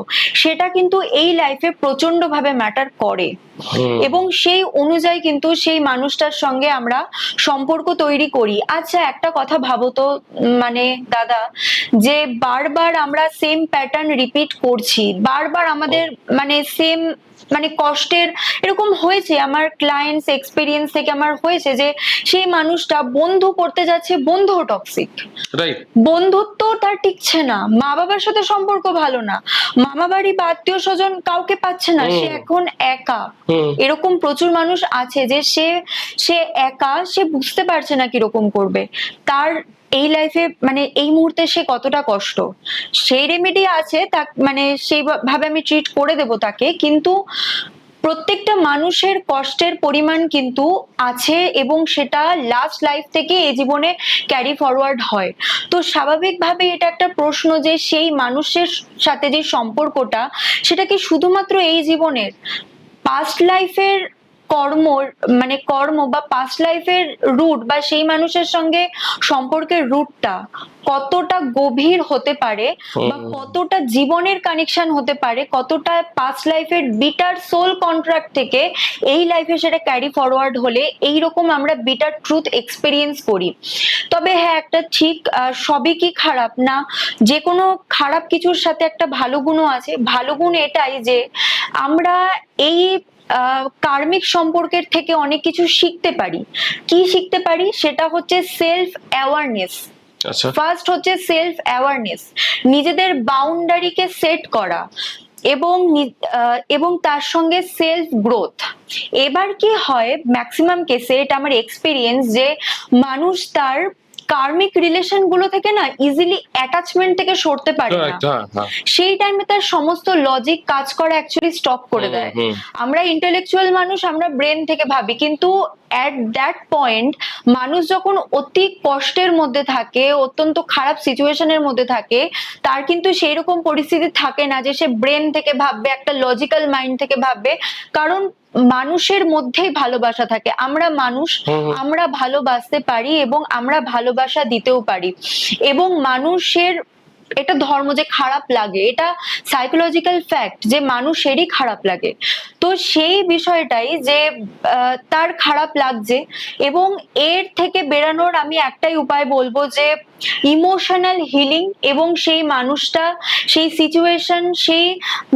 সেটা কিন্তু এই লাইফে প্রচন্ড ভাবে ম্যাটার করে। এবং সেই অনুযায়ী কিন্তু সেই মানুষটার সঙ্গে আমরা সম্পর্ক তৈরি করি। আচ্ছা একটা কথা ভাবো তো, মানে দাদা, যে বারবার আমরা সেম প্যাটার্ন রিপিট করছি, বারবার আমাদের মানে সেম মানে কষ্টের এরকম হয়েছে, আমার ক্লায়েন্টস এক্সপিরিয়েন্স থেকে আমার হয়েছে যে সেই মানুষটা বন্ধু করতে যাচ্ছে, বন্ধুও টক্সিক, বন্ধুত্ব তার টিকছে না, মা বাবার সাথে সম্পর্ক ভালো না, মামা বাড়ি বা আত্মীয় স্বজন কাউকে পাচ্ছে না, সে এখন একা। এরকম প্রচুর মানুষ আছে যে সে একা, সে বুঝতে পারছে না কিরকম করবে, তার এই লাইফে মানে এই মুহূর্তে সে কতটা কষ্ট, সেই রেমেডি আছে তা মানে সেইভাবে আমি ট্রিট করে দেব তাকে, কিন্তু প্রত্যেকটা মানুষের কষ্টের পরিমাণ কিন্তু আছে এবং সেটা লাস্ট লাইফ থেকে এই জীবনে ক্যারি ফরওয়ার্ড হয়। তো স্বাভাবিকভাবে এটা একটা প্রশ্ন যে সেই মানুষের সাথে যে সম্পর্কটা, সেটা কি শুধুমাত্র এই জীবনের, পাস্ট লাইফের কর্ম বা পাস্ট লাইফের রুট বা সেই মানুষের সঙ্গে সম্পর্কের রুটটা কতটা গভীর হতে পারে বা কতটা জীবনের কানেকশন হতে পারে, কতটা পাস্ট লাইফের বিটার সোল কন্ট্রাক্ট থেকে এই লাইফে সেটা ক্যারি ফরওয়ার্ড হলে এইরকম আমরা বিটার ট্রুথ এক্সপেরিয়েন্স করি। তবে হ্যাঁ, একটা ঠিক সবই কি খারাপ না, যে কোনো খারাপ কিছুর সাথে একটা ভালো গুণও আছে। ভালো গুণ এটাই যে আমরা এই কার্মিক সম্পর্কের থেকে অনেক কিছু শিখতে পারি। কি শিখতে পারি সেটা হচ্ছে সেলফ অ্যাওয়ারনেস। ফার্স্ট হচ্ছে সেলফ অ্যাওয়ারনেস, নিজেদের বাউন্ডারিকে সেট করা এবং তার সঙ্গে সেলফ গ্রোথ। এবার কি হয়, ম্যাক্সিমাম কেসে এটা আমার এক্সপিরিয়েন্স যে মানুষ তার কার্মিক রিলেশন গুলো থেকে না ইজিলি অ্যাটাচমেন্ট থেকে সরতে পারে না, সেই টাইমে তার সমস্ত লজিক কাজ করা অ্যাকচুয়ালি স্টপ করে দেয়। আমরা ইন্টেলেকচুয়াল মানুষ, আমরা ব্রেন থেকে ভাবি, কিন্তু অ্যাট দ্যাট পয়েন্ট মানুষ যখন অতি কষ্টের মধ্যে থাকে, অত্যন্ত খারাপ সিচুয়েশনের মধ্যে থাকে, তার কিন্তু সেই রকম পরিস্থিতি থাকে না যে সে ব্রেন থেকে ভাববে, একটা লজিক্যাল মাইন্ড থেকে ভাববে, কারণ মানুষের মধ্যেই ভালোবাসা থাকে। আমরা মানুষ, আমরা ভালোবাসতে পারি এবং আমরা ভালোবাসা দিতেও পারি। এবং মানুষের এটা ধর্ম যে খারাপ লাগে, এটা সাইকোলজিক্যাল ফ্যাক্ট যে মানুষেরই খারাপ লাগে। তো সেই বিষয়টাই যে তার খারাপ লাগছে, এবং এর থেকে বেরানোর আমি একটাই উপায় বলবো যে ইমোশনাল হিলিং, এবং সেই মানুষটা, সেই সিচুয়েশন, সেই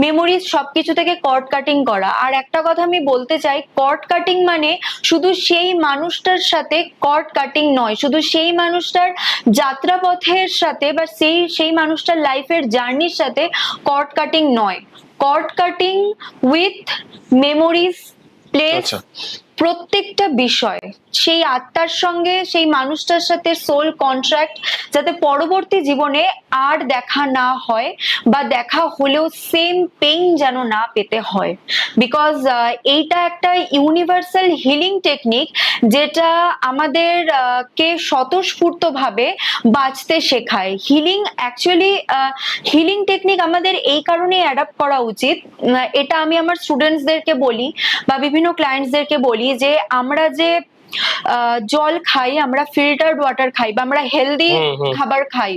মেমোরিজ সবকিছু থেকে কর্ড কাটিং করা। আর একটা কথা আমি বলতে চাই, কর্ড কাটিং মানে শুধু সেই মানুষটার সাথে কর্ড কাটিং নয়, শুধু সেই মানুষটার যাত্রাপথের সাথে বা সেই মানুষটার লাইফের জার্নির সাথে কর্ড কাটিং নয়, cord cutting with memories, places, প্রত্যেকটা বিষয়, সেই আত্মার সঙ্গে সেই মানুষটার সাথে সোল কন্ট্রাক্ট, যাতে পরবর্তী জীবনে আর দেখা না হয় বা দেখা হলেও সেম পেইন যেন না পেতে হয়। বিকজ এইটা একটা ইউনিভার্সাল হিলিং টেকনিক, যেটা আমাদের কে স্বতঃস্ফূর্ত ভাবে বাঁচতে শেখায়। হিলিং টেকনিক আমাদের এই কারণে অ্যাডাপ্ট করা উচিত। এটা আমি আমার স্টুডেন্টসদেরকে বলি বা বিভিন্ন ক্লায়েন্টসদেরকে বলি যে আমরা যে জল খাই, আমরা ফিল্টার্ড ওয়াটার খাই বা আমরা হেলদি খাবার খাই,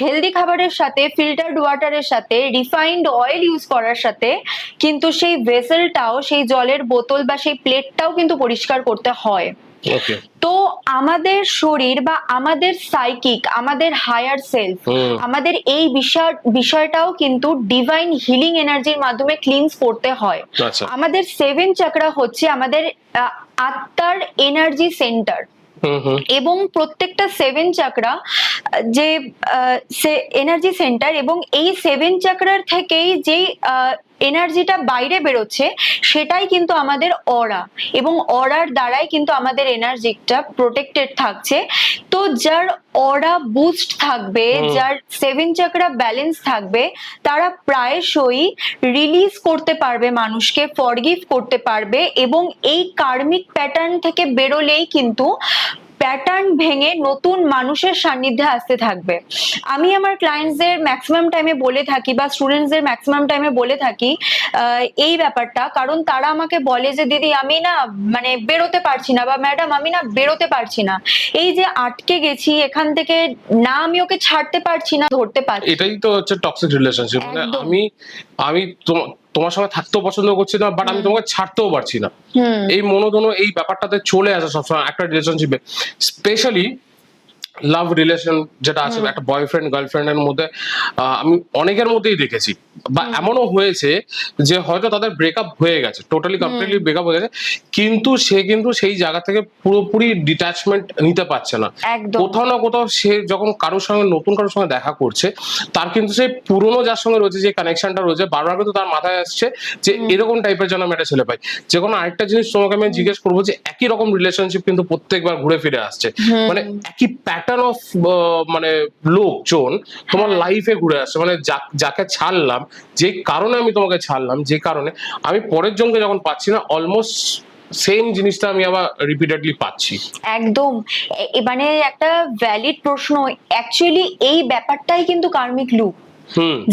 হেলদি খাবারের সাথে ফিল্টার্ড ওয়াটারের সাথে রিফাইন্ড অয়েল ইউজ করার সাথে কিন্তু সেই ভেসেলটাও, সেই জলের বোতল বা সেই প্লেটটাও কিন্তু পরিষ্কার করতে হয়। তো আমাদের শরীর বা আমাদের সাইকিক, আমাদের হায়ার সেলফ, আমাদের এই বিষয়টাও কিন্তু ডিভাইন হিলিং এনার্জির মাধ্যমে ক্লিনস করতে হয়। আমাদের 7 চাকরা হচ্ছে আমাদের আত্মার এনার্জি সেন্টার, এবং প্রত্যেকটা 7 চাকরা যে এনার্জি সেন্টার, এবং এই 7 চাকরার থেকেই যে এনার্জিটা বাইরে বেরোচ্ছে সেটাই কিন্তু আমাদের অরা, এবং অরার দ্বারাই কিন্তু আমাদের এনার্জিটা প্রোটেক্টেড থাকছে। তো যার অরা বুস্ট থাকবে, যার 7 চাকরা ব্যালেন্স থাকবে, তারা প্রায়শই রিলিজ করতে পারবে মানুষকে, ফরগিভ করতে পারবে, এবং এই কার্মিক প্যাটার্ন থেকে বেরোলেই কিন্তু প্যাটার্ন ভেঙে নতুন মানুষের সান্নিধ্যে আসতে থাকবে। আমি আমার ক্লায়েন্টসদের ম্যাক্সিমাম টাইমে বলে থাকি বা স্টুডেন্টসদের ম্যাক্সিমাম টাইমে বলে থাকি এই ব্যাপারটা, কারণ তারা আমাকে বলে যে দিদি আমি না মানে বেরোতে পারছি না, বা ম্যাডাম আমি না বেরোতে পারছি না, এই যে আটকে গেছি এখান থেকে, না আমি ওকে ছাড়তে পারছি না, ধরতে পারছি। এটাই তো হচ্ছে টক্সিক রিলেশনশিপ। আমি তোমার সঙ্গে থাকতেও পছন্দ করছি না, বাট আমি তোমাকে ছাড়তেও পারছি না। হুম এই মনোধন এই ব্যাপারটাতে চলে আসে সবসময় একটা রিলেশনশিপে, স্পেশালি লাভ রিলেশন যেটা আছে একটা বয়ফ্রেন্ড গার্লফ্রেন্ডের মধ্যে। আমি অনেকের মধ্যেই দেখেছি, বা এমনও হয়েছে যে হয়তো তাদের ব্রেকআপ হয়ে গেছে, টোটালি কমপ্লিটলি ব্রেকআপ হয়ে গেছে, কিন্তু সে কিন্তু সেই জায়গা থেকে পুরোপুরি ডিট্যাচমেন্ট নিতে পারছে না। একদম কোথাও না কোথাও সে যখন কারোর সঙ্গে নতুন কারোর সঙ্গে দেখা করছে, তার কিন্তু সেই পুরোনো যার সঙ্গে রয়েছে যে কানেকশনটা রয়েছে, বারবার কিন্তু তার মাথায় আসছে যে এরকম টাইপের যেন আমি একটা ছেলে পাই। যে কোনো আরেকটা জিনিস তোমাকে আমি জিজ্ঞেস করবো, যে একই রকম রিলেশনশিপ কিন্তু প্রত্যেকবার ঘুরে ফিরে আসছে, মানে একই প্যাটার্ন অফ মানে লোকজন তোমার লাইফে ঘুরে আসছে, মানে যাকে ছাড়লাম, যে কারণে আমি তোমাকে ছাড়লাম, যে কারণে আমি পরের জনকে যখন পাচ্ছি না, অলমোস্ট সেম জিনিসটা আমি আবার রিপিটেডলি পাচ্ছি। একদম মানে একটা ভ্যালিড প্রশ্ন। অ্যাকচুয়ালি এই ব্যাপারটাই কিন্তু কার্মিক লুপ,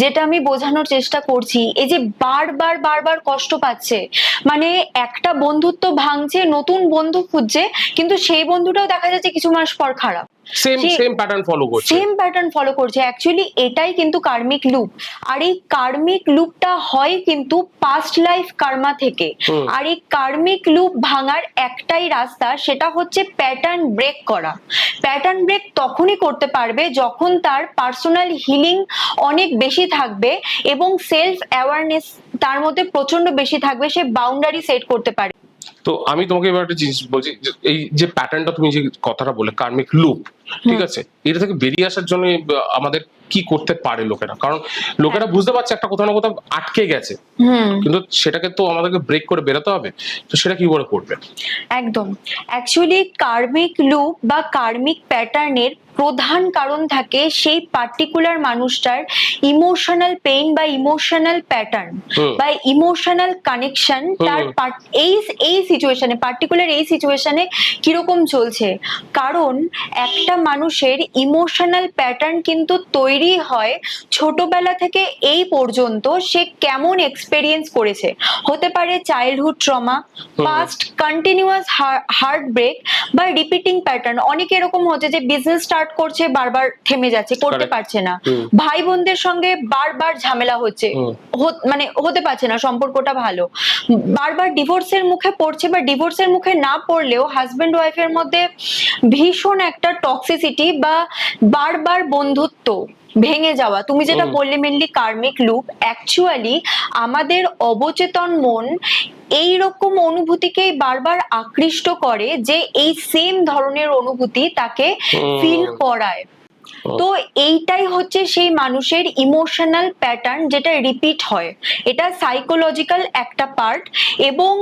যেটা আমি বোঝানোর চেষ্টা করছি। এই যে বারবার বারবার কষ্ট পাচ্ছে, মানে একটা বন্ধুত্ব ভাঙছে, নতুন বন্ধু খুঁজছে, কিন্তু সেই বন্ধুটাও দেখা যাচ্ছে কিছু মাস পর খারাপ, সেম প্যাটার্ন ফলো করছে। অ্যাকচুয়ালি এটাই কিন্তু কার্মিক লুপ। আর এই কার্মিক লুপটা হয় কিন্তু পাস্ট লাইফ কার্মা থেকে। আর এই কার্মিক লুপ ভাঙার একটাই রাস্তা, সেটা হচ্ছে প্যাটার্ন ব্রেক করা। প্যাটার্ন ব্রেক তখনই করতে পারবে যখন তার পার্সোনাল হিলিং অনেক বেশি থাকবে এবং সেলফ অ্যাওয়ারনেস তার মধ্যে প্রচন্ড বেশি থাকবে, সে বাউন্ডারি সেট করতে পারে। তো আমি তোমাকে এবার একটা জিনিস বলছি, এই যে প্যাটার্নটা তুমি যে কথাটা বলে কার্মিক লুপ, ঠিক আছে, এটা থেকে বেরিয়ে আসার জন্য আমাদের কি করতে পারে লোকেরা? কারণ লোকেরা বুঝতে পারছে একটা কোথাও না কোথাও আটকে গেছে, কিন্তু সেটাকে তো আমাদেরকে ব্রেক করে বেরোতে হবে, তো সেটা কি করে করবে? একদম, অ্যাকচুয়ালি কার্মিক লুপ বা কার্মিক প্যাটার্নের প্রধান কারণ থাকে সেই পার্টিকুলার মানুষটার ইমোশনাল পেইন বা ইমোশনাল প্যাটার্ন বা ইমোশনাল কানেকশন তার এই সিচুয়েশনে, পার্টিকুলার এই সিচুয়েশনে কিরকম চলছে। কারণ একটা মানুষের ইমোশনাল প্যাটার্ন কিন্তু তৈরি হয় ছোটবেলা থেকে এই পর্যন্ত সে কেমন এক্সপেরিয়েন্স করেছে। হতে পারে childhood trauma, past continuous heart break বা রিপিটিং প্যাটার্ন। অনেক এরকম হচ্ছে যে বিজনেস স্টার্ট করছে, বারবার থেমে যাচ্ছে, করতে পারছে না। ভাই বোনদের সঙ্গে বারবার ঝামেলা হচ্ছে, মানে হতে পারছে না, সম্পর্কটা ভালো, বারবার ডিভোর্সের মুখে পড়ছে, বা ডিভোর্সের মুখে না পড়লেও হাজবেন্ড ওয়াইফের মধ্যে ভীষণ একটা টক্সিসিটি বা বারবার বন্ধুত্ব ভেঙে যাওয়া। তুমি যেটা বললে মেনলি কার্মিক লুপ, অ্যাকচুয়ালি আমাদের অবচেতন মন এইরকম অনুভূতিকেই বারবার আকৃষ্ট করে, যে এই সেম ধরনের অনুভূতি তাকে ফিল করায়। তো এইটাই হচ্ছে সেই মানুষের ইমোশনাল প্যাটার্ন যেটা রিপিট হয়। এটা সাইকোলজিক্যাল একটা পার্ট। এবং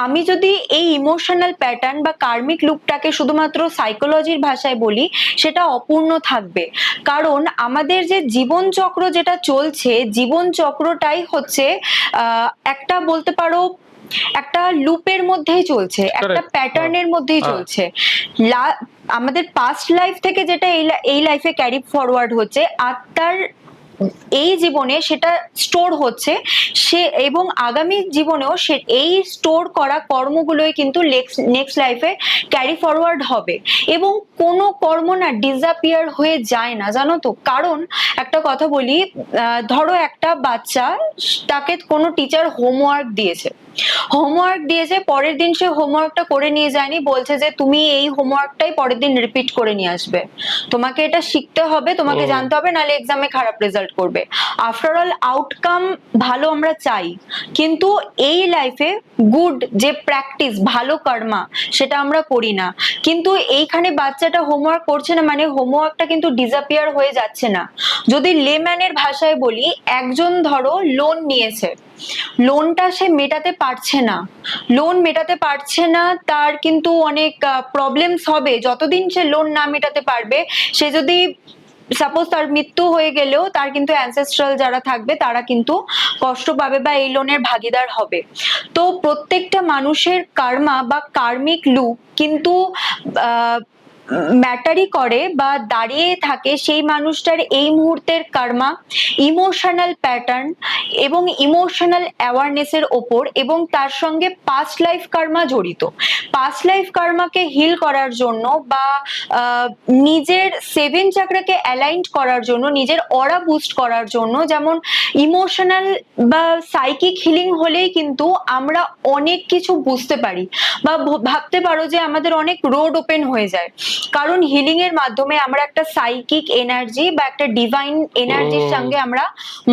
আমি যদি এই ইমোশনাল প্যাটার্ন বা কার্মিক লুপটাকে শুধুমাত্র সাইকোলজির ভাষায় বলি, সেটা অপূর্ণ থাকবে। কারণ আমাদের যে জীবন চক্র যেটা চলছে, জীবন চক্রটাই হচ্ছে একটা বলতে পারো একটা লুপের মধ্যেই চলছে, একটা প্যাটার্নের মধ্যেই চলছে। আমাদের পাস্ট লাইফ থেকে যেটা এই লাইফে ক্যারি ফরওয়ার্ড হচ্ছে, আত্মার এই জীবনে সেটা স্টোর হচ্ছে, সে এবং আগামী জীবনেও সে এই স্টোর করা কর্মগুলোই কিন্তু নেক্সট লাইফে ক্যারি ফরওয়ার্ড হবে। এবং কোনো কর্ম না ডিসঅ্যাপিয়ার হয়ে যায় না, জানো তো। কারণ একটা কথা বলি, ধরো একটা বাচ্চা, তাকে কোনো টিচার হোমওয়ার্ক দিয়েছে, পরের দিন সে হোমওয়ার্কটা করে নিয়ে যায়নি, বলছে যে তুমি এই হোমওয়ার্কটাই পরের দিন রিপিট করে নিয়ে আসবে, তোমাকে এটা শিখতে হবে, তোমাকে জানতে হবে, নাহলে এক্সামে খারাপ রেজাল্ট করবে। আফটার অল আউটকাম ভালো আমরা চাই, কিন্তু এই লাইফে গুড যে প্র্যাকটিস, ভালো কর্মা, সেটা আমরা করি না। কিন্তু এইখানে বাচ্চাটা হোমওয়ার্ক করছে না মানে হোমওয়ার্কটা কিন্তু ডিসঅ্যাপিয়ার হয়ে যাচ্ছে না। যদি লেম্যানের ভাষায় বলি, একজন ধরো লোন নিয়েছে, লোনটা সে মেটাতে পারছে না, তার কিন্তু অনেক প্রবলেমস হবে যতদিন সে লোন না মেটাতে পারবে। সে যদি সাপোজ তার মৃত্যু হয়ে গেলেও তার কিন্তু অ্যানসেস্ট্রাল যারা থাকবে তারা কিন্তু কষ্ট পাবে বা এই লোনের ভাগিদার হবে। তো প্রত্যেকটা মানুষের কার্মা বা কার্মিক লুপ কিন্তু ম্যাটারই করে বা দাঁড়িয়ে থাকে সেই মানুষটার এই মুহূর্তের কর্মা, ইমোশনাল প্যাটার্ন এবং ইমোশনাল অ্যাওয়ারনেসের ওপর, এবং তার সঙ্গে পাস্ট লাইফ কর্মা জড়িত। পাস্ট লাইফ কর্মাকে হিল করার জন্য বা নিজের সেভেন চাকরাকে অ্যালাইন্ড করার জন্য, নিজের অরা বুস্ট করার জন্য, যেমন ইমোশনাল বা সাইকিক হিলিং হলেই কিন্তু আমরা অনেক কিছু বুঝতে পারি বা ভাবতে পারো যে আমাদের অনেক রোড ওপেন হয়ে যায়, কারণ হিলিং এর মাধ্যমে আমরা একটা সাইকিক এনার্জি বা একটা ডিভাইন এনার্জির সঙ্গে আমরা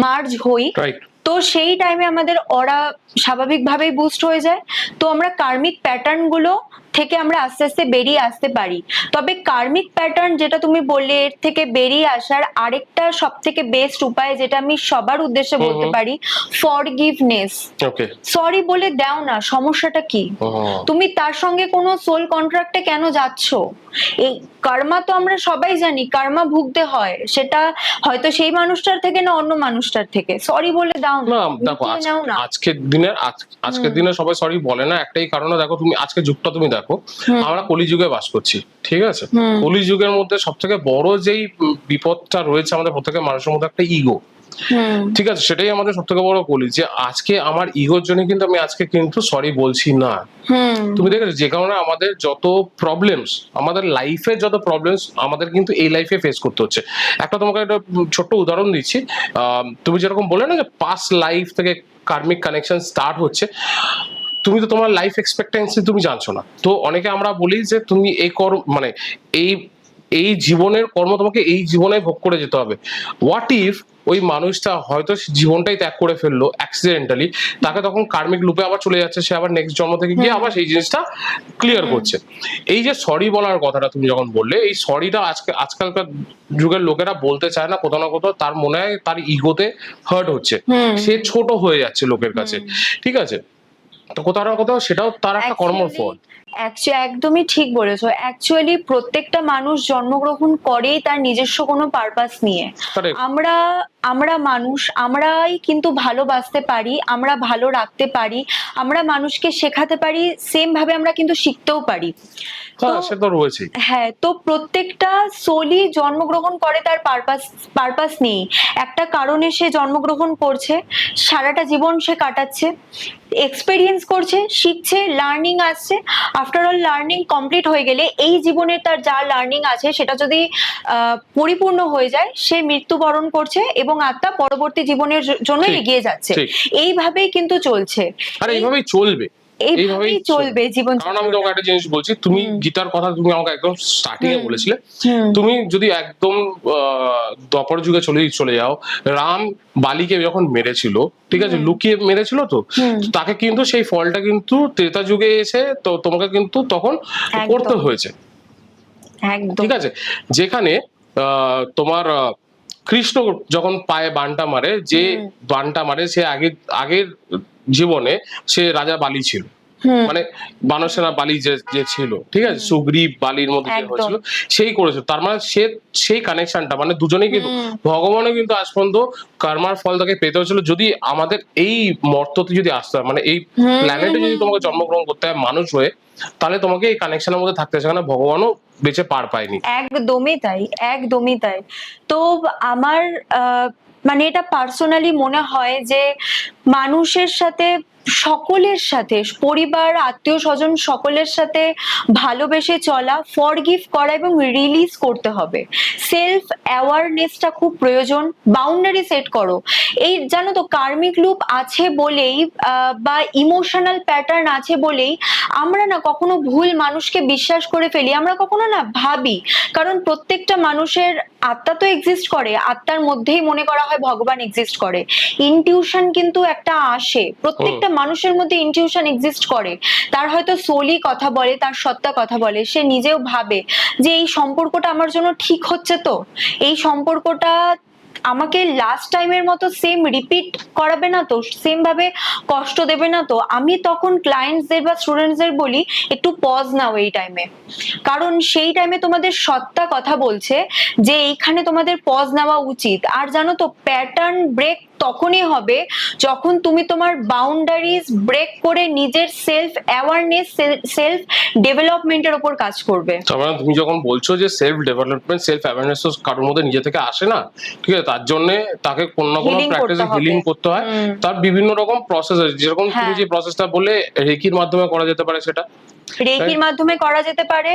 মার্জ হই। তো সেই টাইমে আমাদের অরা স্বাভাবিকভাবেই বুস্ট হয়ে যায়। তো আমরা কার্মিক প্যাটার্ন গুলো থেকে আমরা আস্তে আস্তে বেরিয়ে আসতে পারি। তবে কার্মিক প্যাটার্ন যেটা তুমি বললে, এর থেকে বেরিয়ে আসার আরেকটা সব থেকে বেস্ট উপায় যেটা আমি সবার উদ্দেশ্যে বলতে পারি, ফরগিভনেস। সরি বলে দাও না, সমস্যাটা কি? তুমি তার সঙ্গে কোনো সোল কন্ট্রাক্টে কেন যাচ্ছ? এই কর্মা তো আমরা সবাই জানি, কর্মা ভুগতে হয়, সেটা হয়তো সেই মানুষটার থেকে না অন্য মানুষটার থেকে। সরি বলে দাও না। দেখো আজকের দিনে সবাই সরি বলে না, একটাই কারণে, দেখো তুমি আজকের যুগটা তুমি দেখো, আমরা কলিযুগে বাস করছি, ঠিক আছে? কলিযুগের মধ্যে সব থেকে বড় যেই বিপদটা রয়েছে আমাদের প্রত্যেকের মানুষের মধ্যে, একটা ইগো, ঠিক আছে? সেটাই আমাদের সব থেকে বড় কলি, যে আজকে আমার ইগোর জন্য কিন্তু আমি আজকে কিন্তু সরি বলছি না। তুমি দেখেছো যে কারণে আমাদের যত প্রবলেমস, আমাদের লাইফের যত প্রবলেমস আমাদের কিন্তু এই লাইফে ফেস করতে হচ্ছে। একটা তোমাকে একটা ছোট্ট উদাহরণ দিচ্ছি। তুমি যেরকম বলে না যে পাস্ট লাইফ থেকে কার্মিক কানেকশন স্টার্ট হচ্ছে, তুমি তো তোমার লাইফ এক্সপেক্টেন্সি তুমি জানছো না। তো অনেকে আমরা বলি যে তুমি এই মানে এই জীবনের কর্ম তোমাকে এই জীবনে ভোগ করে যেতে হবে। হোয়াট ইফ ওই মানুষটা হয়তো জীবনটাই ত্যাগ করে ফেললো অ্যাক্সিডেন্টালি, তাকে তখন কার্মিক লুপে আবার চলে যাচ্ছে, সে আবার নেক্সট জন্ম থেকে গিয়ে আবার সেই জিনিসটা ক্লিয়ার করছে। এই যে সরি বলার কথাটা তুমি যখন বললে, এই সরিটা আজকালকার যুগের লোকেরা বলতে চায় না, কোথাও না কোথাও তার মনে হয় তার ইগোতে হার্ট হচ্ছে, সে ছোট হয়ে যাচ্ছে লোকের কাছে, ঠিক আছে? তো কোথাও না কোথাও সেটাও তার একটা কর্মফল। একদমই ঠিক বলেছো। অ্যাকচুয়ালি প্রত্যেকটা মানুষ জন্মগ্রহণ করেই তার নিজস্ব কোনো পারপাস নিয়ে। আমরা মানুষ, আমরাই কিন্তু ভালোবাসতে পারি, আমরা ভালো রাখতে পারি, আমরা মানুষকে শেখাতে পারি, সেম ভাবে আমরা কিন্তু শিখতেও পারি। হ্যাঁ, তো প্রত্যেকটা সোলই জন্মগ্রহণ করে তার পারপাস নেই, একটা কারণে সে জন্মগ্রহণ করছে, সারাটা জীবন সে কাটাচ্ছে, এক্সপেরিয়েন্স করছে, শিখছে, লার্নিং আসছে। আফটার অল লার্নিং কমপ্লিট হয়ে গেলে এই জীবনে তার যা লার্নিং আছে সেটা যদি পরিপূর্ণ হয়ে যায়, সে মৃত্যুবরণ করছে এবং আত্মা পরবর্তী জীবনের জন্য এগিয়ে যাচ্ছে। এইভাবেই কিন্তু চলছে, আর এইভাবেই চলবে, এইভাবেই চলবে জীবন। কারণ আমি তোমাকে একটা জিনিস বলছি, তুমি গীতার কথা তুমি আমাকে একদম স্টার্টিং এ বলেছিলে, তুমি যদি একদম দ্বাপর যুগে চলে যাও, রাম বালিকে যখন মেরেছিল, ঠিক আছে, লুকিয়ে মেরেছিল, তো তাকে কিন্তু সেই ফলটা কিন্তু ত্রেতা যুগে এসে তো তোমাকে কিন্তু তখন করতে হয়েছে, ঠিক আছে? যেখানে তোমার কৃষ্ণ যখন পায়ে বানটা মারে, যে বানটা মারে সে আগের জীবনে সে রাজা বালি ছিল, মানে বানরসেনা বালি যে ছিল, ঠিক আছে, সুগ্রীব বালির মধ্যে যে হয়েছিল সেই করেছিল। তার মানে সেই কানেকশনটা, মানে দুজনেই কিন্তু ভগবানও কিন্তু আজ পর্যন্ত কর্মার ফল তাকে পেতে হয়েছিল। যদি আমাদের এই মর্ততে যদি আসতে হয়, মানে এই প্ল্যানেটে যদি তোমাকে জন্মগ্রহণ করতে হয় মানুষ হয়ে, তাহলে তোমাকে এই কানেকশনের মধ্যে থাকতে হয়, সেখানে ভগবানও বেঁচে পার পায়নি। একদমই তাই, একদমই তাই। তো আমার মানে এটা পার্সোনালি মনে হয় যে মানুষের সাথে, সকলের সাথে, পরিবার, আত্মীয় স্বজন সকলের সাথে ভালোবেসে চলা, ফরগিভ করা এবং রিলিজ করতে হবে। সেলফ অ্যাওয়ারনেসটা খুব প্রয়োজন, বাউন্ডারি সেট করো। এই জানো তো, কার্মিক লুপ আছে বলেই বা ইমোশনাল প্যাটার্ন আছে বলেই আমরা না কখনো ভুল মানুষকে বিশ্বাস করে ফেলি, আমরা কখনো না ভাবি, কারণ প্রত্যেকটা মানুষের আত্মা তো এক্সিস্ট করে, আত্মার মধ্যেই মনে করা হয় ভগবান এক্সিস্ট করে। ইনটিউশন কিন্তু একটা আসে, প্রত্যেকটা মানুষের মধ্যে ইনটিউশন এক্সিস্ট করে। তার হয়তো সোলই কথা বলে, তার সত্তা কথা বলে, সে নিজেও ভাবে যে এই সম্পর্কটা আমার জন্য ঠিক হচ্ছে, তো এই সম্পর্কটা আমাকে লাস্ট টাইমের মতো সেম রিপিট করাবে না তো, সেম ভাবে কষ্ট দেবে না তো। আমি তখন ক্লায়েন্টসদের বা স্টুডেন্টসদের বলি একটু পজ নাও এই টাইমে, কারণ সেই টাইমে তোমাদের সত্তা কথা বলছে যে এইখানে তোমাদের পজ নেওয়া উচিত। আর জানো তো, প্যাটার্ন ব্রেক তখনই হবে যখন তুমি তোমার বাউন্ডারিজ ব্রেক করে নিজের সেলফ অ্যাওয়ারনেস, সেলফ ডেভেলপমেন্টের উপর কাজ করবে। তার মানে তুমি যখন বলছো যে সেলফ ডেভেলপমেন্ট, সেলফ অ্যাওয়ারনেস কারোর মধ্যে নিজে থেকে আসে না, ঠিক আছে, তার জন্য তাকে কোনো না কোনো প্র্যাকটিসে হিলিং করতে হয়। তার বিভিন্ন রকম প্রসেস আছে, যেরকম তুমি যে প্রসেসটা বললে রেকির মাধ্যমে করা যেতে পারে, সেটা রেকির মাধ্যমে করা যেতে পারে।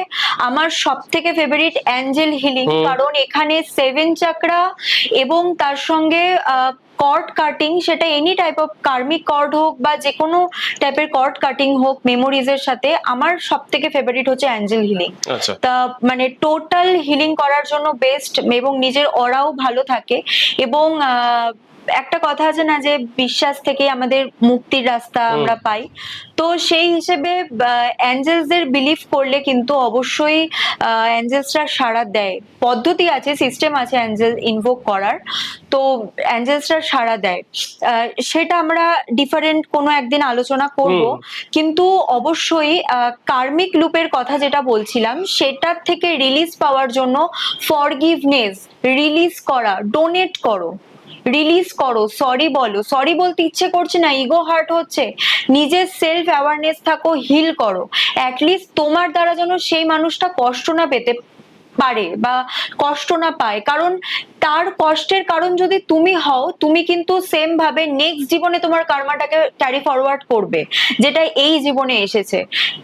আমার সব থেকে ফেভারিট অ্যাঞ্জেল হিলিং, কারণ এখানে 7 চাকরা এবং তার সঙ্গে কর্ড কাটিং, সেটা any type of karmic cord হোক বা যে কোনো টাইপের কর্ড কাটিং হোক মেমোরিজ এর সাথে, আমার সব থেকে ফেভারিট হচ্ছে অ্যাঞ্জেল হিলিং। তা মানে টোটাল হিলিং করার জন্য বেস্ট, এবং নিজের অরাও ভালো থাকে। এবং একটা কথা আছে না যে বিশ্বাস থেকে আমাদের মুক্তির রাস্তা আমরা পাই, তো সেই হিসেবে অ্যাঞ্জেলসদের বিলিভ করলে কিন্তু অবশ্যই অ্যাঞ্জেলসরা সাড়া দেয়। পদ্ধতি আছে, সিস্টেম আছে অ্যাঞ্জেল ইনভোক করার, তো অ্যাঞ্জেলসরা সাড়া দেয়। সেটা আমরা ডিফারেন্ট কোনো একদিন আলোচনা করব। কিন্তু অবশ্যই কার্মিক লুপের কথা যেটা বলছিলাম, সেটার থেকে রিলিজ পাওয়ার জন্য ফরগিভনেস, রিলিজ করা, ডোনেট করো, রিলিজ করো, সরি বলো। সরি বলতে ইচ্ছে করছে না, ইগো হার্ট হচ্ছে, নিজের সেলফ অ্যাওয়ারনেস থাকো, হিল করো। অ্যাটলিস্ট তোমার দ্বারা যেন সেই মানুষটা কষ্ট না পেতে পারে বা কষ্ট না পায়, কারণ তার কষ্টের কারণ যদি তুমি হও, তুমি কিন্তু সেম ভাবে নেক্সট জীবনে তোমার কার্মাটাকে ক্যারি ফরওয়ার্ড করবে, যেটা এই জীবনে এসেছে।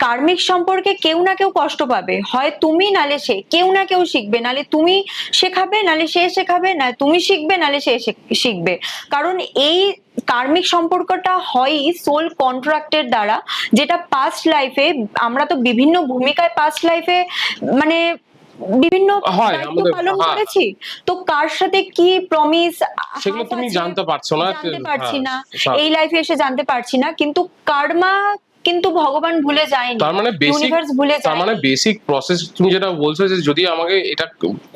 কার্মিক সম্পর্কে কেউ না কেউ কষ্ট পাবে, হয় তুমি নালে সে, কেউ না কেউ শিখবে, নালে তুমি শেখাবে, নালে সে শেখাবে, না তুমি শিখবে, নালে সে শিখবে। কারণ এই কার্মিক সম্পর্কটা হয়ই সোল কন্ট্রাক্টের দ্বারা, যেটা পাস্ট লাইফে আমরা তো বিভিন্ন ভূমিকায় পাস্ট লাইফে মানে বিভিন্ন দায়িত্ব পালন করেছি, তো কার সাথে কি প্রমিস সেগুলো তুমি জানতে পারছো না, জানতে পারছি না, এই লাইফে এসে জানতে পারছি না। কিন্তু কার্মা কিন্তু ভগবান ভুলে যায়নি, তার মানে ইউনিভার্স ভুলে যায়নি। তার মানে বেসিক প্রসেস তুমি যেটা বলছো যে যদি আমাকে এটা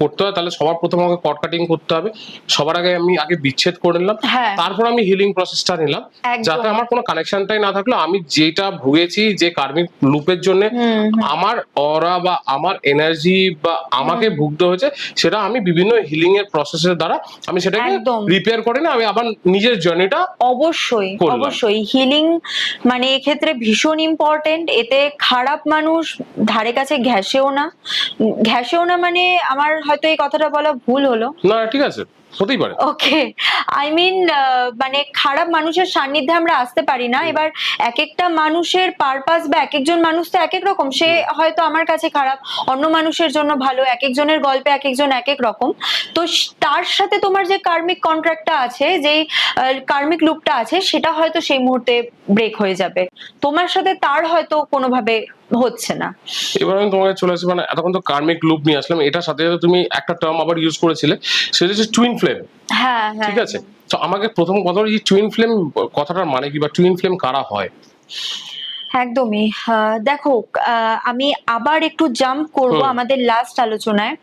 করতে হয়, তাহলে সবার প্রথমে আমাকে কট কাটিং করতে হবে, সবার আগে আমি আগে বিচ্ছেদ করে নিলাম, তারপর আমি হিলিং প্রসেসটা নিলাম, যাতে আমার কোনো কানেকশনটাই না থাকলো। আমি যেটা ভুগেছি, যে কার্মিক লুপের জন্য আমার অরা বা আমার এনার্জি বা আমাকে ভুগতে হয়েছে, সেটা আমি বিভিন্ন হিলিং এর প্রসেসের দ্বারা আমি সেটাকে রিপেয়ার করে না, আমি আবার নিজের জার্নিটা অবশ্যই অবশ্যই হিলিং মানে এক্ষেত্রে ভীষণ ইম্পর্টেন্ট। এতে খারাপ মানুষ ধারে কাছে ঘেঁষেও না, মানে আমার হয়তো এই কথাটা বলা ভুল হলো না, ঠিক আছে, হতেই পারে। ওকে, আই মিন মানে খারাপ মানুষের সান্নিধ্যে আমরা আসতে পারি না। এবার এক একটা মানুষের পারপাস বা এক একজন মানুষ তো এক এক রকম, সে হয়তো আমার কাছে খারাপ, অন্য মানুষের জন্য ভালো, এক একজনের গল্পে এক একজন এক এক রকম। তো তার সাথে তোমার যে কার্মিক কন্ট্রাক্টটা আছে, যেই কার্মিক লুপটা আছে, সেটা হয়তো সেই মুহূর্তে ব্রেক হয়ে যাবে, তোমার সাথে তার হয়তো কোনোভাবে হচ্ছে না। এবার আমি তোমাকে চলে আসি, মানে এতক্ষণ তো কার্মিক লুপ নিয়ে আসলাম, এটার সাথে সাথে তুমি একটা টার্ম আবার ইউজ করেছিলে, সেটা হচ্ছে টুইন ফ্লেম। হ্যাঁ, ঠিক আছে, তো আমাকে প্রথম কথা এই টুইন ফ্লেম কথাটার মানে কি, বা টুইন ফ্লেম কারা হয়? একদমই, দেখো আমি আবার একটু জাম্প করব আমাদের লাস্ট আলোচনায়।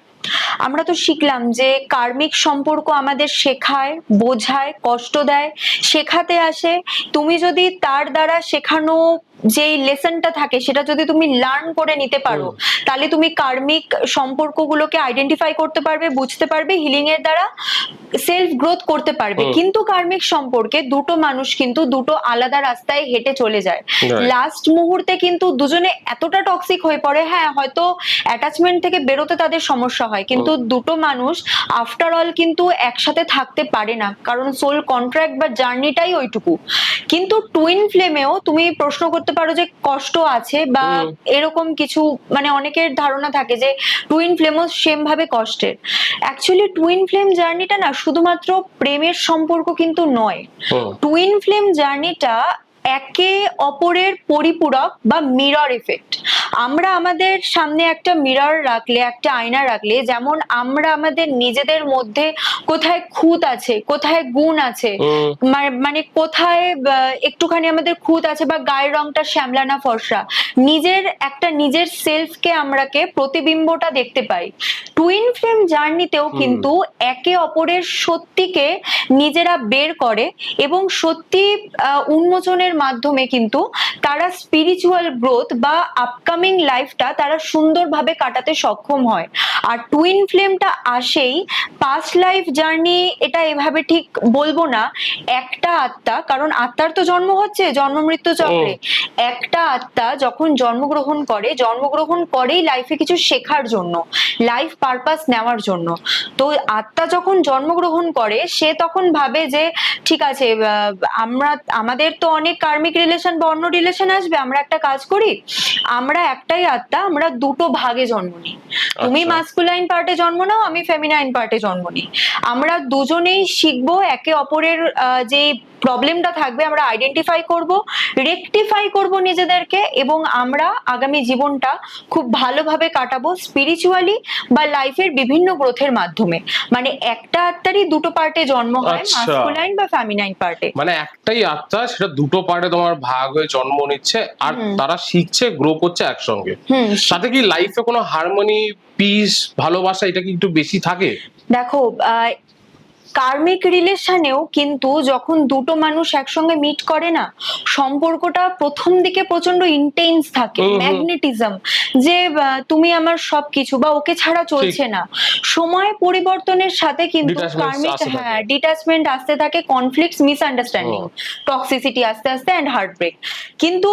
আমরা তো শিখলাম যে কার্মিক সম্পর্ক আমাদের শেখায়, বোঝায়, কষ্ট দেয়, শেখাতে আসে। তুমি যদি তার দ্বারা শেখানো যে লেসনটা থাকে, সেটা যদি তুমি লার্ন করে নিতে পারো, তাহলে তুমি কার্মিক সম্পর্কগুলোকে আইডেন্টিফাই করতে পারবে, বুঝতে পারবে, হিলিং এর দ্বারা সেলফ গ্রোথ করতে পারবে। কিন্তু কার্মিক সম্পর্কে দুটো মানুষ কিন্তু দুটো আলাদা রাস্তায় হেঁটে চলে যায়, লাস্ট মুহূর্তে কিন্তু দুজনে এতটা টক্সিক হয়ে পড়ে, হ্যাঁ হয়তো অ্যাটাচমেন্ট থেকে বেরোতে তাদের সমস্যা হয়, কিন্তু দুটো মানুষ আফটার অল কিন্তু একসাথে থাকতে পারে না, কারণ সোল কন্ট্রাক্ট বা জার্নিটাই ওইটুকু। কিন্তু টুইন ফ্লেমেও তুমি প্রশ্ন করতে পারো যে কষ্ট আছে বা এরকম কিছু, মানে অনেকের ধারণা থাকে যে টুইন ফ্লেমও সেম ভাবে কষ্টের। অ্যাকচুয়ালি টুইন ফ্লেম জার্নিটা না শুধুমাত্র প্রেমের সম্পর্ক কিন্তু নয়, টুইন ফ্লেম জার্নিটা একে অপরের পরিপূরক বা মিরর এফেক্ট। আমরা আমাদের সামনে একটা মিরর রাখলে, একটা আয়না রাখলে, যেমন আমরা আমাদের নিজেদের মধ্যে কোথায় খুঁত আছে, কোথায় গুণ আছে, মানে কোথায় একটুখানি আমাদের খুঁত আছে বা গায়ের রংটা শ্যামলা না ফর্সা, নিজের সেলফকে আমরাকে প্রতিবিম্বটা দেখতে পাই। টুইন ফ্লেম জার্নিতেও কিন্তু একে অপরের সত্যিকে নিজেরা বের করে এবং সত্যি উন্মোচনের মাধ্যমে কিন্তু তারা স্পিরিচুয়াল গ্রোথ বা আপকামিং আপকামিং লাইফটা তারা সুন্দরভাবে কাটাতে সক্ষম হয়। আর টুইন ফ্লেমটা আসেই পাস্ট লাইফ জার্নি, এটা এভাবে ঠিক বলবো না। একটা আত্মা, কারণ আত্মার তো জন্ম হচ্ছে জন্ম মৃত্যু চক্রে, একটা আত্মা যখন জন্মগ্রহণ করেই লাইফে কিছু শেখার জন্য, লাইফ পারপাস নেওয়ার জন্য। তো আত্মা যখন জন্মগ্রহণ করে সে তখন ভাবে যে ঠিক আছে, আমাদের তো অনেক কার্মিক রিলেশন বা অন্য রিলেশন আসবে, আমরা একটা কাজ করি, আমরা একটাই আত্মা, আমরা দুটো ভাগে জন্ম নিই। তুমি মাস্কুলাইন পার্টে জন্ম নাও, আমি ফেমিনাইন পার্টে জন্ম নিই। আমরা দুজনেই শিখবো একে অপরের যে প্রবলেমটা থাকবে আমরা আইডেন্টিফাই করব, রেকটিফাই করব নিজেদেরকে, এবং আমরা আগামী জীবনটা খুব ভালোভাবে কাটাবো স্পিরিচুয়ালি বা লাইফের বিভিন্ন গ্রোথের মাধ্যমে। মানে একটা আত্মারই দুটো পার্টে জন্ম হয়, মাস্কুলাইন বা ফেমিনাইন পার্টে। মানে একটাই আত্মা, সেটা দুটো পার্টে তোমার ভাগ হয়ে জন্ম নিচ্ছে, আর তারা শিখছে, গ্রো করছে একসঙ্গে। সাথে কি লাইফে কোনো হারমোনি, পিস, ভালোবাসা এটা কি একটু বেশি থাকে? দেখো, কার্মিক রিলেশনেও কিন্তু যখন দুটো মানুষ একসঙ্গে মিট করে না, সম্পর্কটা প্রথম দিকে প্রচন্ড ইন্টেন্স থাকে, ম্যাগনেটিজম, যে তুমি আমার সবকিছু, বা ওকে ছাড়া চলছে না। সময় পরিবর্তনের সাথে কিন্তু কার্মিক ডিটাচমেন্ট আসতে থাকে, কনফ্লিক্টস, মিসআন্ডারস্ট্যান্ডিং, টক্সিসিটি আসতে আসতে এন্ড হার্টব্রেক। কিন্তু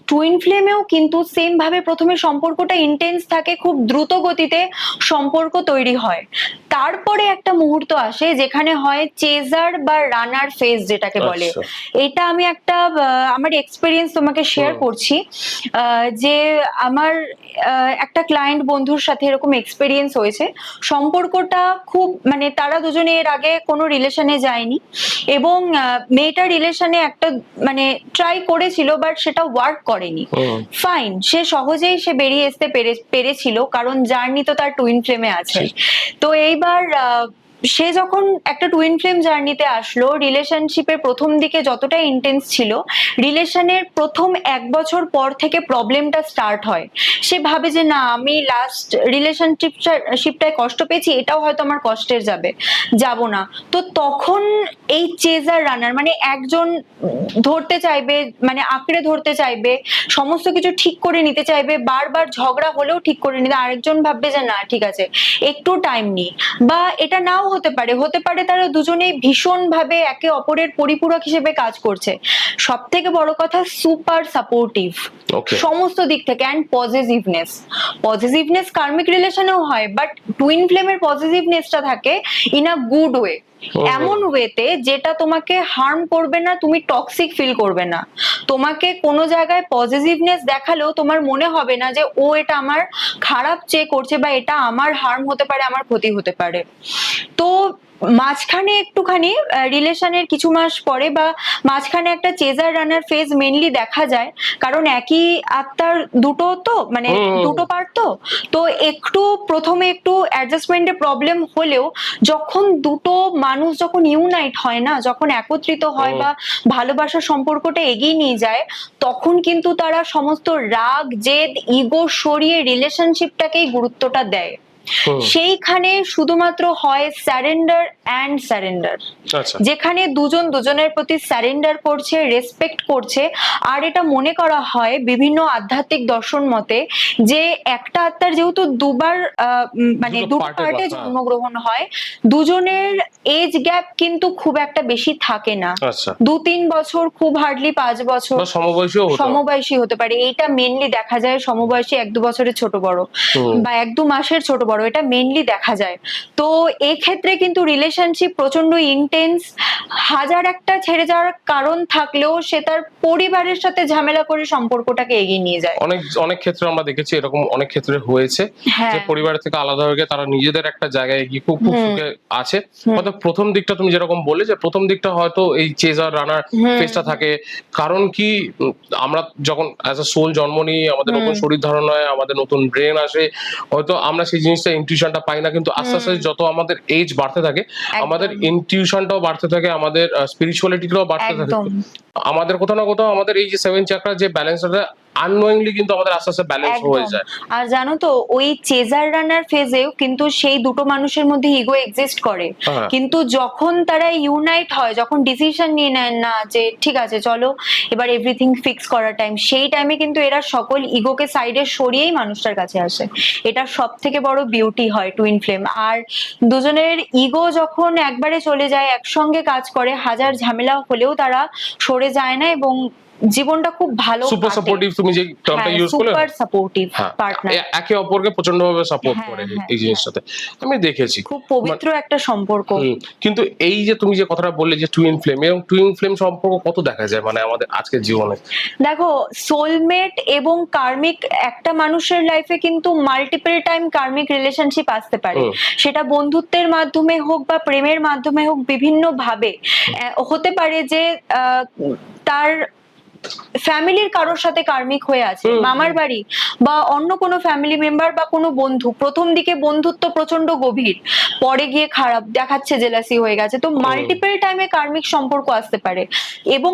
টুইন ফ্লেমেও কিন্তু সেম ভাবে প্রথমে সম্পর্কটা ইন্টেন্স থাকে, খুব দ্রুত গতিতে সম্পর্ক তৈরি হয়। তারপরে একটা মুহূর্ত আসে যেখানে হয় চেজার বা রানার ফেজ, যেটাকে বলে। এটা আমি আমার এক্সপেরিয়েন্স তোমাকে শেয়ার করছি, যে আমার একটা ক্লায়েন্ট বন্ধুর সাথে এরকম এক্সপেরিয়েন্স হয়েছে। সম্পর্কটা খুব, মানে তারা দুজনে এর আগে কোনো রিলেশনে যায়নি, এবং মেয়েটা রিলেশনে একটা মানে ট্রাই করেছিল, বাট সেটা ওয়ার্ক করেনি। ফাইন, সে সহজেই বেরিয়ে আসতে পেরেছিল, কারণ জার্নি তো তার টুইন ফ্লেমে আছে। তো এইবার সে যখন একটা টুইন ফ্লেম জার্নিতে আসলো, রিলেশনশিপের প্রথম দিকে যতটা ইন্টেন্স ছিল, রিলেশনের প্রথম 1 বছর পর থেকে প্রবলেমটা স্টার্ট হয়। সে ভাবে যে না, আমি লাস্ট রিলেশনশিপটায় কষ্ট পেয়েছি, এটাও হয়তো আমার কষ্টের যাব না। তো তখন এই চেজার রানার, মানে একজন ধরতে চাইবে, মানে আঁকড়ে ধরতে চাইবে, সমস্ত কিছু ঠিক করে নিতে চাইবে, বারবার ঝগড়া হলেও ঠিক করে নিতে, আরেকজন ভাববে যে না ঠিক আছে একটু টাইম নি, বা এটা নাও হতে পারে তারা দুজনেই ভীষণ ভাবে একে অপরের পরিপূরক হিসেবে কাজ করছে। সব থেকে বড় কথা, সুপার সাপোর্টিভ সমস্ত দিক থেকে, অ্যান্ড পজিটিভনেস কার্মিক রিলেশনেও হয়, বাট টুইন ফ্লেমের পজিটিভনেসটা থাকে ইন আ গুড ওয়ে, এমন ওয়েতে যেটা তোমাকে হার্ম করবে না, তুমি টক্সিক ফিল করবে না। তোমাকে কোনো জায়গায় পজিটিভনেস দেখালেও তোমার মনে হবে না যে ও এটা আমার খারাপ চেয়ে করছে, বা এটা আমার হার্ম হতে পারে, আমার ক্ষতি হতে পারে। তো মাঝখানে একটুখানি রিলেশনের কিছু মাস পরে বা মাঝখানে একটা চেজার রানার ফেজ মেনলি দেখা যায়, কারণ একই আত্মার দুটো তো, মানে দুটো পার্ট তো একটু প্রথমে একটু অ্যাডজাস্টমেন্টের প্রবলেম হলেও, যখন দুটো মানুষ যখন ইউনাইট হয় না, যখন একত্রিত হয় বা ভালোবাসার সম্পর্কটা এগিয়ে নিয়ে যায়, তখন কিন্তু তারা সমস্ত রাগ, জেদ, ইগো সরিয়ে রিলেশনশিপটাকেই গুরুত্বটা দেয়। সেইখানে শুধুমাত্র হয় সারেন্ডার অ্যান্ড সারেন্ডার, যেখানে দুজন দুজনের প্রতি সারেন্ডার করছে, রেসপেক্ট করছে। আর এটা মনে করা হয় বিভিন্ন আধ্যাত্মিক দর্শন মতে যে একটা আত্মার যেহেতু দুবার মানে দুটো পার্টে জন্মগ্রহণ হয়, দুজনের এজ গ্যাপ কিন্তু খুব একটা বেশি থাকে না, 2-3 বছর, খুব হার্ডলি 5 বছর, সমবয়সী হতে পারে। এইটা মেনলি দেখা যায়, সমবয়সী 1-2 বছরের ছোট বড় বা 1-2 মাসের ছোট বড়, এটা মেনলি দেখা যায়। তো এই ক্ষেত্রে কিন্তু রিলেশনশিপ প্রচন্ড ইন্টেন্স, হাজার একটা ছেড়ে যাওয়ার কারণ থাকলেও সে তার পরিবারের সাথে ঝামেলা করে সম্পর্কটাকে এগিয়ে নিয়ে যায়। অনেক ক্ষেত্রে আমরা দেখেছি, এরকম অনেক ক্ষেত্রে হয়েছে যে পরিবার থেকে আলাদা হয়ে গিয়ে তারা নিজেদের একটা জায়গায় গিয়ে খুব সুখে আছে। হয়তো প্রথম দিকটা তুমি যেরকম বললে, যে প্রথম দিকটা হয়তো এই চেজার রানার ফেজটা থাকে, কারণ কি আমরা যখন অ্যাজ আ সোল জন্ম নিই, আমাদের নতুন শরীর ধারণ হয়, আমাদের নতুন ব্রেন আসে, হয়তো আমরা সেই জিনিসটা ইনটিউশনটা পাই না, কিন্তু আস্তে আস্তে যত আমাদের এজ বাড়তে থাকে, আমাদের ইনটিউশনটাও বাড়তে থাকে, আমাদের স্পিরিচুয়ালিটিটাও বাড়তে থাকে। আমাদের কোথাও না কোথাও আমাদের এই যে 7 চাকরা যে ব্যালেন্সটা আননোয়িংলি কিন্তু আমাদের আস্তে আস্তে ব্যালেন্স হয়ে যায়। আর জানো তো ওই চেজার রানার ফেজেও কিন্তু সেই দুটো মানুষের মধ্যে ইগো এক্সিস্ট করে, কিন্তু যখন তারা ইউনাইট হয়, যখন ডিসিশন নিয়ে নেন না যে ঠিক আছে চলো এবার এভরিথিং ফিক্স করার টাইম, সেই টাইমে কিন্তু এরা সকল ইগোকে সাইডে সরিয়েই মানুষটার কাছে আসে। এটা সব থেকে বড় বিউটি হয় টুইন ফ্লেম। আর দুজনের ইগো যখন একবারে চলে যায়, একসঙ্গে কাজ করে, হাজার ঝামেলা হলেও তারা সরে যায় না এবং জীবনটা খুব ভালো সুপার সাপোর্টিভ, তুমি যে টার্মটা ইউজ করলে, সুপার সাপোর্টিভ পার্টনার, একে অপরকে প্রচন্ডভাবে সাপোর্ট করে এই জিনিসটাতে আমি দেখেছি। খুব পবিত্র একটা সম্পর্ক। কিন্তু এই যে তুমি যে কথাটা বললে যে টুইন ফ্লেম, এবং টুইন ফ্লেম সম্পর্ক কত দেখা যায় মানে আমাদের আজকের জীবনে? দেখো, সোলমেট এবং কার্মিক, একটা মানুষের লাইফে কিন্তু মাল্টিপল টাইম কার্মিক রিলেশনশিপ আসতে পারে, সেটা বন্ধুত্বের মাধ্যমে হোক বা প্রেমের মাধ্যমে হোক, বিভিন্ন ভাবে হতে পারে যে তার ফ্যামিলির কারোর সাথে কার্মিক হয়ে আছে, মামার বাড়ি বা অন্য কোনো ফ্যামিলি মেম্বার বা কোনো বন্ধু, প্রথম দিকে বন্ধুত্ব প্রচন্ড গভীর, পরে গিয়ে খারাপ দেখাচ্ছে, জেলাসি হয়ে গেছে, তো মাল্টিপল টাইমে কার্মিক সম্পর্ক আসতে পারে। এবং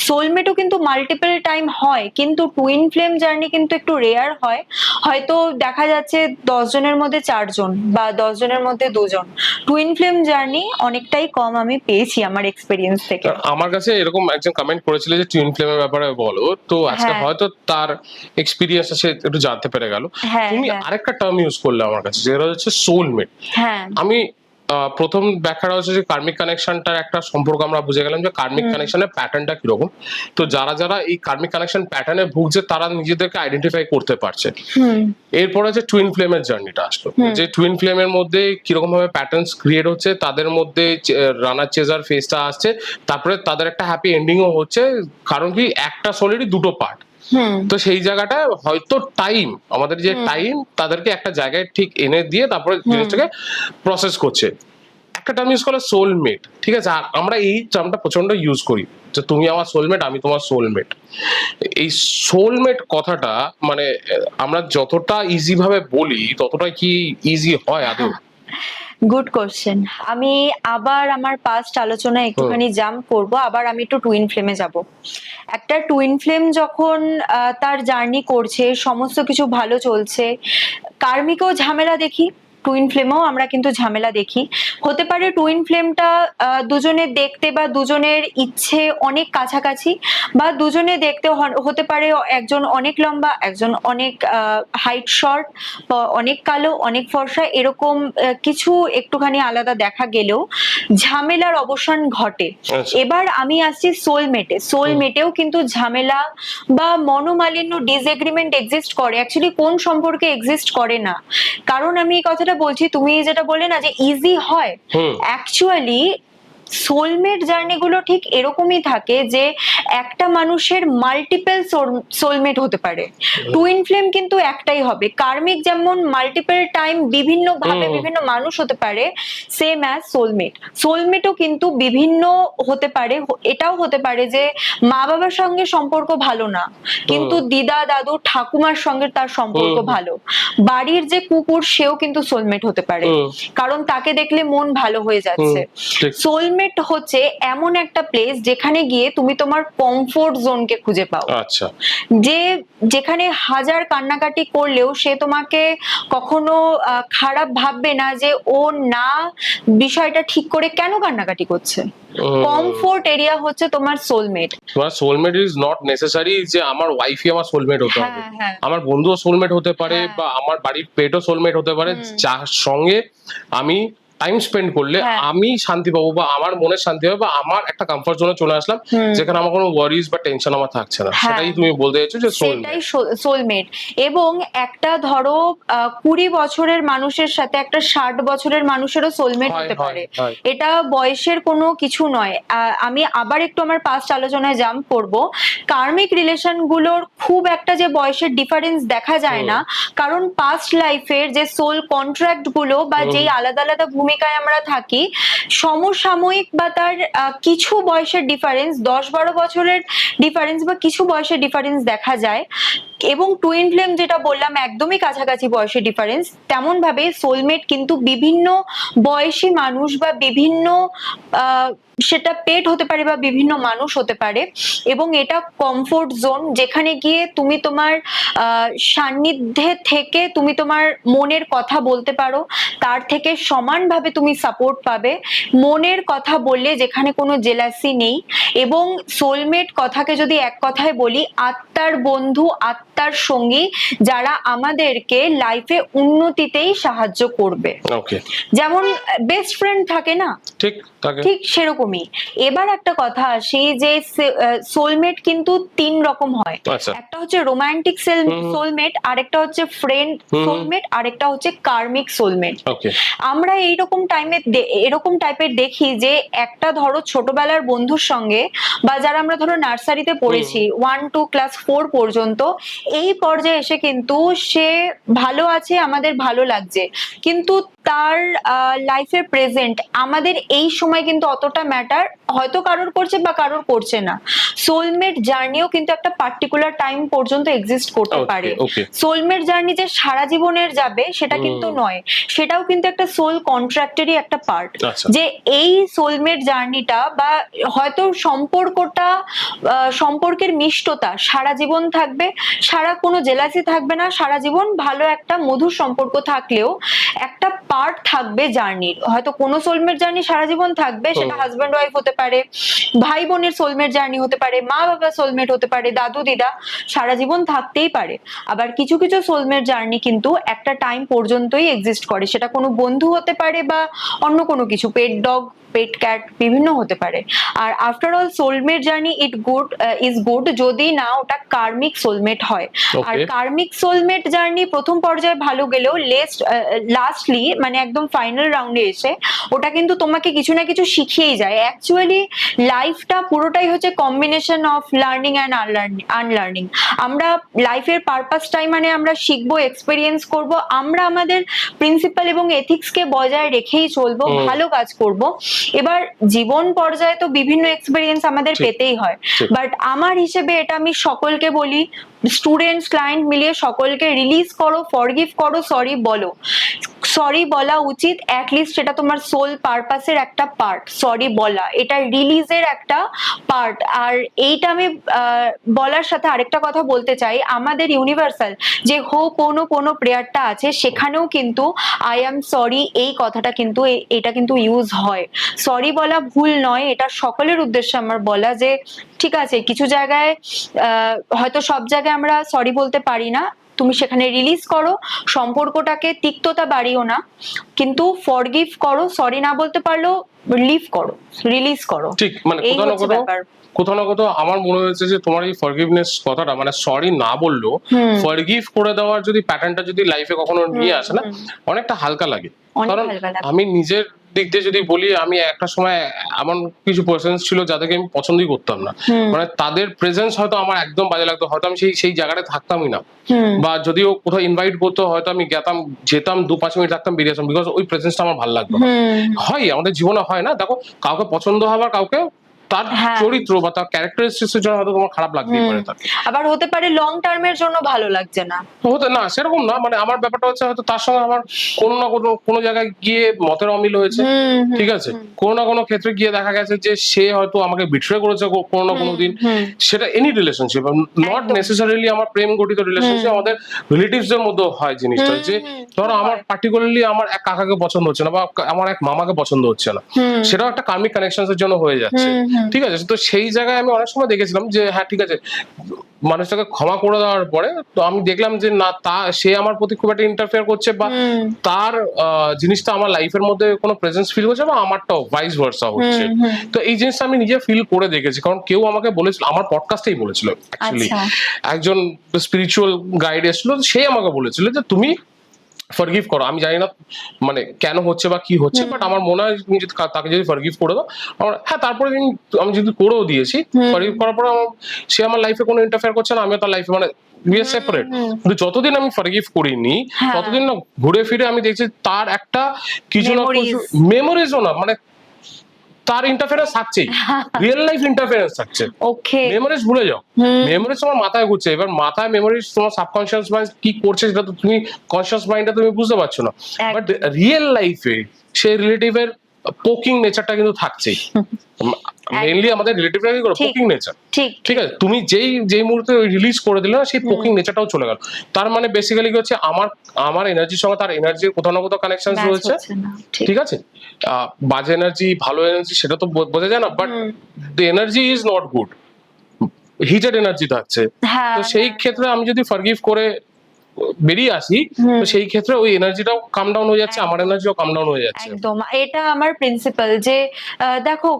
সোলমেটও কিন্তু মাল্টিপল টাইম হয়, কিন্তু টুইন ফ্লেম জার্নি কিন্তু একটু রেয়ার হয়। হয়তো দেখা যাচ্ছে 10 জনের মধ্যে 4 জন বা 10 জনের মধ্যে 2 জন। টুইন ফ্লেম জার্নি অনেকটাই কম আমি পেয়েছি আমার এক্সপেরিয়েন্স থেকে। আমার কাছে এরকম একজন কমেন্ট করেছিল যে টুইন ফ্লেমের ব্যাপারে বলো, তো আজকে হয়তো তার এক্সপেরিয়েন্স সে একটু জানতে পেরে গেল। তুমি আরেকটা টার্ম ইউজ করলে আমার কাছে, যেটা হচ্ছে সোলমেট। আমি প্রথম ব্যাখ্যাটা হচ্ছে যে কার্মিক কানেকশনটার একটা সম্পর্ক আমরা বুঝে গেলাম যে কার্মিক কানেকশনের প্যাটার্নটা কিরকম। তো যারা যারা এই কার্মিক কানেকশন প্যাটার্নে ভুগছে তারা নিজেদেরকে আইডেন্টিফাই করতে পারছে। এরপর হচ্ছে টুইন ফ্লেমের জার্নিটা আসলো, যে টুইন ফ্লেমের মধ্যে কিরকম ভাবে প্যাটার্নস ক্রিয়েট হচ্ছে, তাদের মধ্যে রানার চেজার ফেজটা আসছে, তারপরে তাদের একটা হ্যাপি এন্ডিংও হচ্ছে। কারণ কি, একটা সোলেরই দুটো পার্ট। তো সেই জায়গাটা হয়তো টাইম, আমাদের যে টাইম তাদেরকে একটা জায়গায় ঠিক এনে দিয়ে তারপরে জিনিসটাকে প্রসেস করছে। একটা টার্ম ইউজ করে সোলমেট, ঠিক আছে? আর আমরা এই টার্মটা প্রচন্ড ইউজ করি যে তুমি আমার সোলমেট, আমি তোমার সোলমেট। এই সোলমেট কথাটা মানে আমরা যতটা ইজি ভাবে বলি ততটা কি ইজি হয় আদৌ? Good question. আমি আবার আমার পাস্ট আলোচনায় একটুখানি জাম্প করব, আবার আমি একটু টুইন ফ্লেমে যাব। একটা টুইন ফ্লেম যখন তার জার্নি করছে, সমস্ত কিছু ভালো চলছে, কার্মিকও ঝামেলা দেখি, টুইন ফ্লেমেও আমরা কিন্তু ঝামেলা দেখি। হতে পারে টুইন ফ্লেমটা দুজনের দেখতে বা দুজনের ইচ্ছে অনেক কাছাকাছি, বা দুজনে দেখতে হতে পারে একজন অনেক লম্বা, একজন অনেক হাইট শর্ট, বা অনেক কালো, অনেক ফর্সা, এরকম কিছু একটুখানি আলাদা দেখা গেলেও ঝামেলার অবসান ঘটে। এবার আমি আসছি সোলমেটে। সোলমেটেও কিন্তু ঝামেলা বা মনোমালিন্য, ডিসএগ্রিমেন্ট এক্সিস্ট করে। অ্যাকচুয়ালি কোন সম্পর্কে এক্সিস্ট করে না? কারণ আমি এই কথাটা বলছি, তুমি যেটা বললে না যে ইজি হয়, অ্যাকচুয়ালি সোলমেট জার্নি গুলো ঠিক এরকমই থাকে যে একটা মানুষের মাল্টিপল সোলমেট হতে পারে। টুইন ফ্লেম কিন্তু একটাই হবে। কার্মিক যেমন মাল্টিপল টাইম বিভিন্ন ভাবে বিভিন্ন মানুষ হতে পারে, সেম অ্যাজ সোলমেট। সোলমেটও কিন্তু বিভিন্ন হতে পারে। এটাও হতে পারে যে মা বাবার সঙ্গে সম্পর্ক ভালো না, কিন্তু দিদা দাদু ঠাকুমার সঙ্গে তার সম্পর্ক ভালো। বাড়ির যে কুকুর, সেও কিন্তু সোলমেট হতে পারে, কারণ তাকে দেখলে মন ভালো হয়ে যাচ্ছে। সোলমেট হচ্ছে এমন একটা প্লেস যেখানে গিয়ে তুমি তোমার কমফোর্ট জোনকে খুঁজে পাও। আচ্ছা, যে যেখানে হাজার কান্নাকাটি করলেও সে তোমাকে কখনো খারাপ ভাববে না যে ও না বিষয়টা ঠিক করে কেন কান্নাকাটি করছে। কমফোর্ট এরিয়া হচ্ছে তোমার সোলমেট। তোমার সোলমেট ইজ নট নেসেসারি যে আমার ওয়াইফই আমার সোলমেট হতে হবে। আমার বন্ধুও সোলমেট হতে পারে, বা আমার বাড়ির পেটও সোলমেট হতে পারে, যার সঙ্গে আমি টাইম স্পেন্ড করলে আমি শান্তি পাবো, বা আমার মনে শান্তি হবে, বা আমার একটা কমফর্ট জোনে চলে আসলাম যেখানে আমার কোনো ওয়ারিজ বা টেনশন আমার থাকছে না। সেটাই তুমি বলতে চাইছো যে সেটাই সোলমেট। এবং একটা ধরো 20 বছরের মানুষের সাথে একটা 60 বছরের মানুষেরও সোলমেট হতে পারে। এটা বয়সের কোনো কিছু নয়। আমি আবার একটু আমার পাস্ট আলোচনায় জাম্প করব। কার্মিক রিলেশন গুলোর খুব একটা যে বয়সের ডিফারেন্স দেখা যায় না, কারণ পাস্ট লাইফের যে সোল কন্ট্রাক্ট গুলো বা যেই আলাদা আলাদা ভূমিকায় আমরা থাকি, সমসাময়িক বা তার কিছু বয়সের ডিফারেন্স, 10-12 বছরের ডিফারেন্স বা কিছু বয়সের ডিফারেন্স দেখা যায়, এবং টুইন ফ্লেম যেটা বললাম একদমই কাছাকাছি বয়সের ডিফারেন্স, তেমন ভাবে সোলমেট কিন্তু বিভিন্ন বয়সী মানুষ বা বিভিন্ন সেটা পেট হতে পারে বা বিভিন্ন মানুষ হতে পারে, এবং এটা কমফোর্ট জোন, যেখানে গিয়ে তুমি তোমার সান্নিধ্যে থেকে তুমি তোমার মনের কথা বলতে পারো, তার থেকে সমানভাবে তুমি সাপোর্ট পাবে, মনের কথা বললে যেখানে কোনো জেলাসি নেই। এবং সোলমেট কথাকে যদি এক কথায় বলি, আত্মার বন্ধু, আত্মার সঙ্গী, যারা আমাদেরকে লাইফে উন্নতিতেই সাহায্য করবে। ওকে, যেমন বেস্ট ফ্রেন্ড থাকে না, ঠিক থাকে, ঠিক সেরকমই। এবার একটা কথা আসি যে সোলমেট কিন্তু 3 রকম হয়। আচ্ছা, একটা হচ্ছে রোমান্টিক সোলমেট, আরেকটা হচ্ছে ফ্রেন্ড সোলমেট, আরেকটা হচ্ছে কার্মিক সোলমেট। ওকে, আমরা এরকম টাইপের দেখি যে একটা ধরো ছোটবেলার বন্ধুর সঙ্গে, বা যারা আমরা ধরো নার্সারিতে পড়েছি 1 to ক্লাস 4 পর্যন্ত, এই পর্যায়ে এসে কিন্তু সে ভালো আছে, আমাদের ভালো লাগছে, কিন্তু তার লাইফের প্রেজেন্ট আমাদের এই সময় কিন্তু অতটা ম্যাটার হয়তো কারোর করছে বা কারোর করছে না। সোলমেট জার্নিও কিন্তু একটা পার্টিকুলার টাইম পর্যন্ত এক্সিস্ট করতে পারে। সোলমেট জার্নি যে সারা জীবনের যাবে সেটা কিন্তু নয়, সেটাও কিন্তু একটা সোল কন্ট্রাক্টেরই একটা পার্ট। যে এই সোলমেট জার্নিটা বা হয়তো সম্পর্কের মিষ্টতা সারা জীবন থাকবে, সারা কোনো জেলাসি থাকবে না, সারা জীবন ভালো একটা মধুর সম্পর্ক থাকলেও একটা পার্ট থাকবে জার্নির। হয়তো কোনো সোলমেট জার্নি সারা জীবন থাকবে, সেটা হাজব্যান্ড ওয়াইফ হতে পারে, ভাই বোনের সোলমেট জার্নি হতে পারে, মা বাবা সোলমেট হতে পারে, দাদু দিদা, সারা জীবন থাকতেই পারে। আবার কিছু কিছু সোলমেট জার্নি কিন্তু একটা টাইম পর্যন্তই এক্সিস্ট করে, সেটা কোনো বন্ধু হতে পারে বা অন্য কোনো কিছু, পেট ডগ, পেট ক্যাট, বিভিন্ন হতে পারে। আর after all soulmate journey is good যদি না ওটা কার্মিক সোলমেট হয়। আর কার্মিক সোলমেট জার্নি প্রথম পর্যায়ে ভালো গেলেও লাস্টলি মানে একদম ফাইনাল রাউন্ডে এসে ওটা কিন্তু তোমাকে কিছু না কিছু শিখিয়েই যায়। অ্যাকচুয়ালি লাইফটা পুরোটাই হচ্ছে combination of learning and unlearning. আমরা লাইফের পারপাসটাই মানে আমরা শিখবো, এক্সপেরিয়েন্স করব, আমরা আমাদের প্রিন্সিপাল এবং এথিক্সকে বজায় রেখেই চলবো, ভালো কাজ করব। এবার জীবন পর্যায়ে তো বিভিন্ন এক্সপেরিয়েন্স আমাদের পেতেই হয়, বাট আমার হিসেবে এটা আমি সকলকে বলি, স্টুডেন্টস, ক্লায়েন্ট মিলিয়ে সকলকে রিলিজ করো, ফরগিভ করো, সরি বলো। সরি বলা উচিত, অ্যাটলিস্ট সেটা তোমার সোল পারপাসের একটা পার্ট, সরি বলা এটা রিলিজের একটা পার্ট। আর এইটা আমি বলার সাথে আরেকটা কথা বলতে চাই, আমাদের ইউনিভার্সাল যে কোনো প্রেয়ারটা আছে সেখানেও কিন্তু আই এম সরি এই কথাটা কিন্তু এটা কিন্তু ইউজ হয়। সরি বলা ভুল নয়, এটা সকলের উদ্দেশ্যে আমার বলা যে ঠিক আছে কিছু জায়গায় হয়তো সব জায়গায় আমরা সরি বলতে পারি না, তুমি সেখানে রিলিজ করো, সম্পর্কটাকে তিক্ততা বাড়িও না, কিন্তু ফরগিভ করো, সরি না বলতে পারলেও লিভ করো, রিলিজ করো। ঠিক, মানে কোথাও না কোথাও আমার মনে হয়েছে যে তোমার এই ফরগিভনেস কথাটা, মানে সরি না বললেও ফরগিভ করে দেওয়ার যদি প্যাটার্নটা যদি লাইফে কখনো নিয়ে আসে না, অনেকটা হালকা লাগে। কারণ আমি নিজের দিক দিয়ে যদি বলি, আমি একটা সময় এমন কিছু পার্সন ছিল যাদেরকে আমি পছন্দই করতাম না, মানে তাদের প্রেজেন্স হয়তো আমার একদম বাজে লাগতো, হয়তো আমি সেই জায়গাটায় থাকতামই না, বা যদিও কোথাও ইনভাইট করতো হয়তো আমি যেতাম 2-5 মিনিট থাকতাম, বেরিয়ে আসতাম, বিকজ ওই প্রেজেন্সটা আমার ভালো লাগতো না। হয় আমাদের জীবনে হয় না, দেখো কাউকে পছন্দ হবার, কাউকে তার চরিত্র বা তার ক্যারেক্টারিস্টিক্সের জন্য হয়তো তোমার খারাপ লাগতেই পারে, আবার হতে পারে লং টার্মের জন্য ভালো লাগছে না, হতে না সেরকম না। মানে আমার ব্যাপারটা হচ্ছে হয়তো তার সঙ্গে আমার কোনো না কোনো জায়গায় গিয়ে মতের অমিল হয়েছে, ঠিক আছে, কোনো না কোনো ক্ষেত্রে গিয়ে দেখা গেছে যে সে হয়তো আমাকে বিট্রে করেছে কোনো না কোনো দিন, সেটা এনি রিলেশনশিপ, নট নেসেসারিলি আমার প্রেম গঠিত রিলেশনশিপ, আমাদের রিলেটিভস এর মধ্যে হয় জিনিসটা, যে ধরো আমার পার্টিকুলারলি আমার এক কাকাকে পছন্দ হচ্ছে না বা আমার এক মামাকে পছন্দ হচ্ছে না, সেটাও একটা কার্মিক কানেকশনস এর জন্য হয়ে যাচ্ছে, ঠিক আছে। তো সেই জায়গায় আমি অনেক সময় দেখেছিলাম যে হ্যাঁ ঠিক আছে, মানুষটাকে ক্ষমা করে দেওয়ার পরে তো আমি দেখলাম যে না, সে আমার প্রতি খুব একটা ইন্টারফেয়ার করছে, বা তার জিনিসটা আমার লাইফের মধ্যে কোনো প্রেজেন্স ফিল করছে, বা আমারটাও ভাইস ভার্সা হচ্ছে। তো এই জিনিসটা আমি নিজে ফিল করে দেখেছি, কারণ কেউ আমাকে বলেছিল, আমার পডকাস্টেই বলেছিল অ্যাকচুয়ালি, একজন স্পিরিচুয়াল গাইড এসেছিল, সে আমাকে বলেছিল যে তুমি ফরগিভ করো। আমি জানি না মানে কেন হচ্ছে বা কি হচ্ছে, বাট আমার মনে হয় যদি তাকে যদি ফরগিভ করে দাও, হ্যাঁ তারপরে আমি যদি করেও দিয়েছি, ফরগিভ করার পরে সে আমার লাইফে কোনো ইন্টারফেয়ার করছে না, আমিও তার লাইফে মানে উই আর সেপারেট। কিন্তু যতদিন আমি ফরগিভ করিনি হ্যাঁ। ততদিন না ঘুরে ফিরে আমি দেখছি তার একটা কিছু না কিছু মেমোরিজও না, মানে তার ইন্টারফারেন্স থাকছেই, রিয়েল লাইফ ইন্টারফারেন্স থাকছে। ওকে। মেমোরিজ ভুলে যাও, মেমোরিজ তোমার মাথায় ঘুরছে, এবার মাথায় মেমোরিজ তোমার সাবকনশিয়াস মাইন্ড কি করছে সেটা তো তুমি কনসিয়াস মাইন্ডটা তুমি বুঝতে পারছো না, বাট রিয়েল লাইফে সেই রিলেটিভের পোকিং নেচারটা কিন্তু থাকছেই। মেইনলি আমাদের রিলেটিভরা কি করে, পোকিং নেচার। ঠিক আছে, তুমি যেই মুহূর্তে রিলিজ করে দিলে না, সেই পোকিং নেচারটাও চলে গেল। তার মানে বেসিক্যালি কি হচ্ছে, আমার এনার্জির সঙ্গে তার এনার্জির কোথাও না কোথাও কানেকশন রয়েছে। ঠিক আছে, বাজে এনার্জি ভালো এনার্জি সেটা তো বোঝা যায় না, but the energy is not good, heated energy থাকছে। তো সেই ক্ষেত্রে আমি যদি ফরগিভ করে বেরিয়ে আসি, তো সেই ক্ষেত্রে ওই এনার্জিটাও কাম ডাউন হয়ে যাচ্ছে, আমার এনার্জিও কাম ডাউন হয়ে যাচ্ছে। একদম, এটা আমার প্রিন্সিপাল যে দেখো,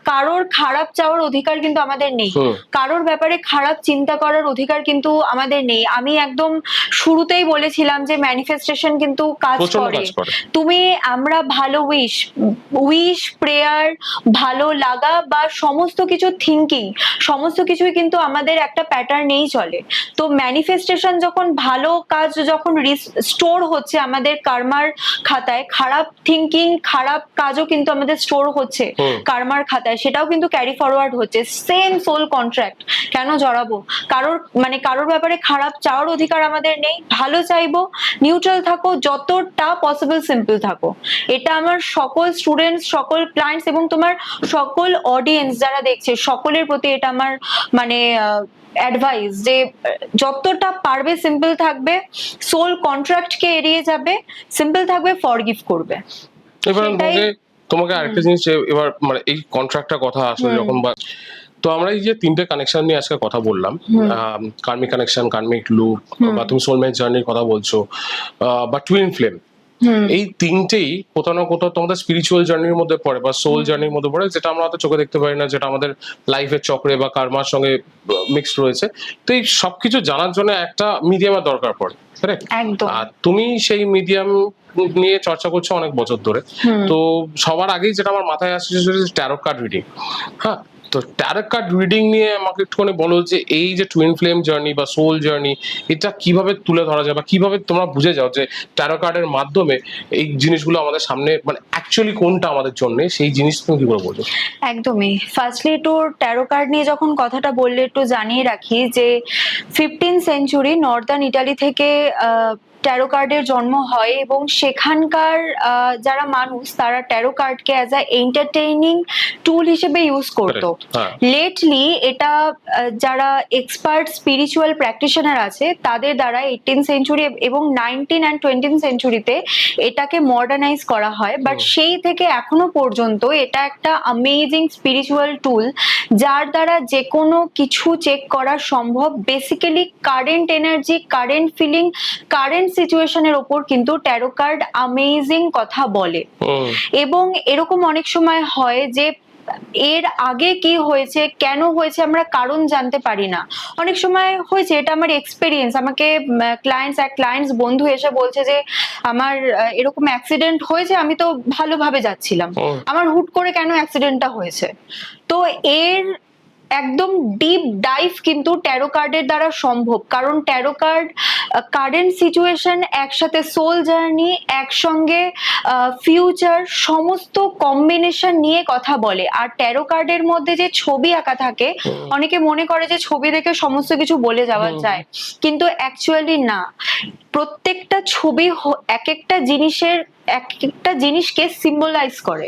কারোর খারাপ চাওয়ার অধিকার কিন্তু আমাদের নেই, কারোর ব্যাপারে খারাপ চিন্তা করার অধিকার কিন্তু আমাদের নেই। আমি একদম শুরুতেই বলেছিলাম যে ম্যানিফেস্টেশন কিন্তু কাজ করে। তুমি আমরা ভালো উইশ প্রেয়ার, ভালো লাগা বা সমস্ত কিছু থিঙ্কিং, সমস্ত কিছুই কিন্তু আমাদের একটা প্যাটার্নেই চলে। তো ম্যানিফেস্টেশন যখন ভালো কাজ যখন স্টোর হচ্ছে আমাদের কার্মার খাতায়, খারাপ থিঙ্কিং খারাপ কাজও কিন্তু আমাদের স্টোর হচ্ছে কার্মার খাতায়, সেটাও কিন্তু ক্যারি ফরওয়ার্ড হচ্ছে। সেম সোল কন্ট্রাক্ট, কেন জড়াবো? কারোর ব্যাপারে খারাপ চাওয়ার অধিকার আমাদের নেই, ভালো চাইবো, নিউট্রাল থাকো, যতটা পসিবল সিম্পল থাকো। এটা আমার সকল স্টুডেন্টস, সকল ক্লায়েন্টস এবং তোমার সকল অডিয়েন্স যারা দেখছে সকলের প্রতি এটা আমার অ্যাডভাইস যে যতটা পারবে সিম্পল থাকবে, সোল কন্ট্রাক্টকে এড়িয়ে যাবে, সিম্পল থাকবে, ফরগিভ করবে। এবার তোমাকে আরেকটা জিনিস, এবার মানে এই কন্ট্রাক্টটার কথা আসলে যখন, তো আমরা এই যে তিনটে কানেকশন নিয়ে আজকে কথা বললাম, কার্মিক কানেকশন, কার্মিক লুপ, বা তুমি সোলমেট জার্নির কথা বলছো, বা টুইন ফ্লেম, এই তিনটেই কোথাও না কোথাও তোমাদের স্পিরিচুয়াল জার্নির মধ্যে পড়ে বা সোল জার্নির মধ্যে পড়ে, যেটা আমরা হয়তো চোখে দেখতে পারি না, যেটা আমাদের লাইফের চক্রে বা কার্মার সঙ্গে মিক্সড রয়েছে। তো এই সবকিছু জানার জন্য একটা মিডিয়ামের দরকার পড়ে, আর তুমি সেই মিডিয়াম নিয়ে চর্চা করছো অনেক বছর ধরে। তো সবার আগেই যেটা আমার মাথায় আসছে ট্যারো কার্ড রিডিং। হ্যাঁ, তো ট্যারো কার্ড রিডিং নিয়ে আমাকে একটুখানি বলো যে এই যে টুইন ফ্লেম জার্নি বা সোল জার্নি, এটা কিভাবে তুলে ধরা যায় বা কিভাবে তোমরা বুঝে যাও যে ট্যারো কার্ডের মাধ্যমে এই জিনিসগুলো আমাদের সামনে, মানে অ্যাকচুয়ালি কোনটা আমাদের জন্য, সেই জিনিস তুমি কি করে বোঝো? একদমই, ফার্স্টলি একটু ট্যারো কার্ড নিয়ে যখন কথাটা বললে একটু জানিয়ে রাখি যে 15th সেঞ্চুরি নর্দার্ন ইটালি থেকে ট্যারো কার্ডের জন্ম হয় এবং সেখানকার যারা মানুষ তারা ট্যারো কার্ডকে অ্যাজ আ এন্টারটেইনিং টুল হিসেবে ইউজ করতো। লেটলি এটা যারা এক্সপার্ট স্পিরিচুয়াল প্র্যাকটিশনার আছে তাদের দ্বারা 18th সেঞ্চুরি এবং 19 and 20th সেঞ্চুরিতে এটাকে মডার্নাইজ করা হয়। বাট সেই থেকে এখনো পর্যন্ত এটা একটা অ্যামেজিং স্পিরিচুয়াল টুল যার দ্বারা যে কোনো কিছু চেক করা সম্ভব। Basically current energy, current feeling, current সিচুয়েশনের উপর কিন্তু ট্যারো কার্ড অ্যামেজিং কথা বলে। এবং এরকম অনেক সময় হয় যে এর আগে কি হয়েছে, কেন হয়েছে আমরা কারণ জানতে পারি না। অনেক সময় হয়েছে, এটা আমার এক্সপেরিয়েন্স, আমাকে ক্লায়েন্টস বন্ধু এসে বলছে যে আমার এরকম অ্যাক্সিডেন্ট হয়েছে, আমি তো ভালোভাবে যাচ্ছিলাম, আমার হুট করে কেন অ্যাক্সিডেন্টটা হয়েছে। তো এর একদম ডিপ ডাইভ কিন্তু ট্যারো কার্ডের দ্বারা সম্ভব, কারণ ট্যারো কার্ড কারেন্ট সিচুয়েশন, একসাথে সোল জার্নি, একসঙ্গে ফিউচার, সমস্ত কম্বিনেশন নিয়ে কথা বলে। আর ট্যারো কার্ডের মধ্যে যে ছবি আঁকা থাকে, অনেকে মনে করে যে ছবি দেখে সমস্ত কিছু বলে যাওয়া যায়, কিন্তু অ্যাকচুয়ালি না। প্রত্যেকটা ছবি এক একটা জিনিসকে সিম্বলাইজ করে,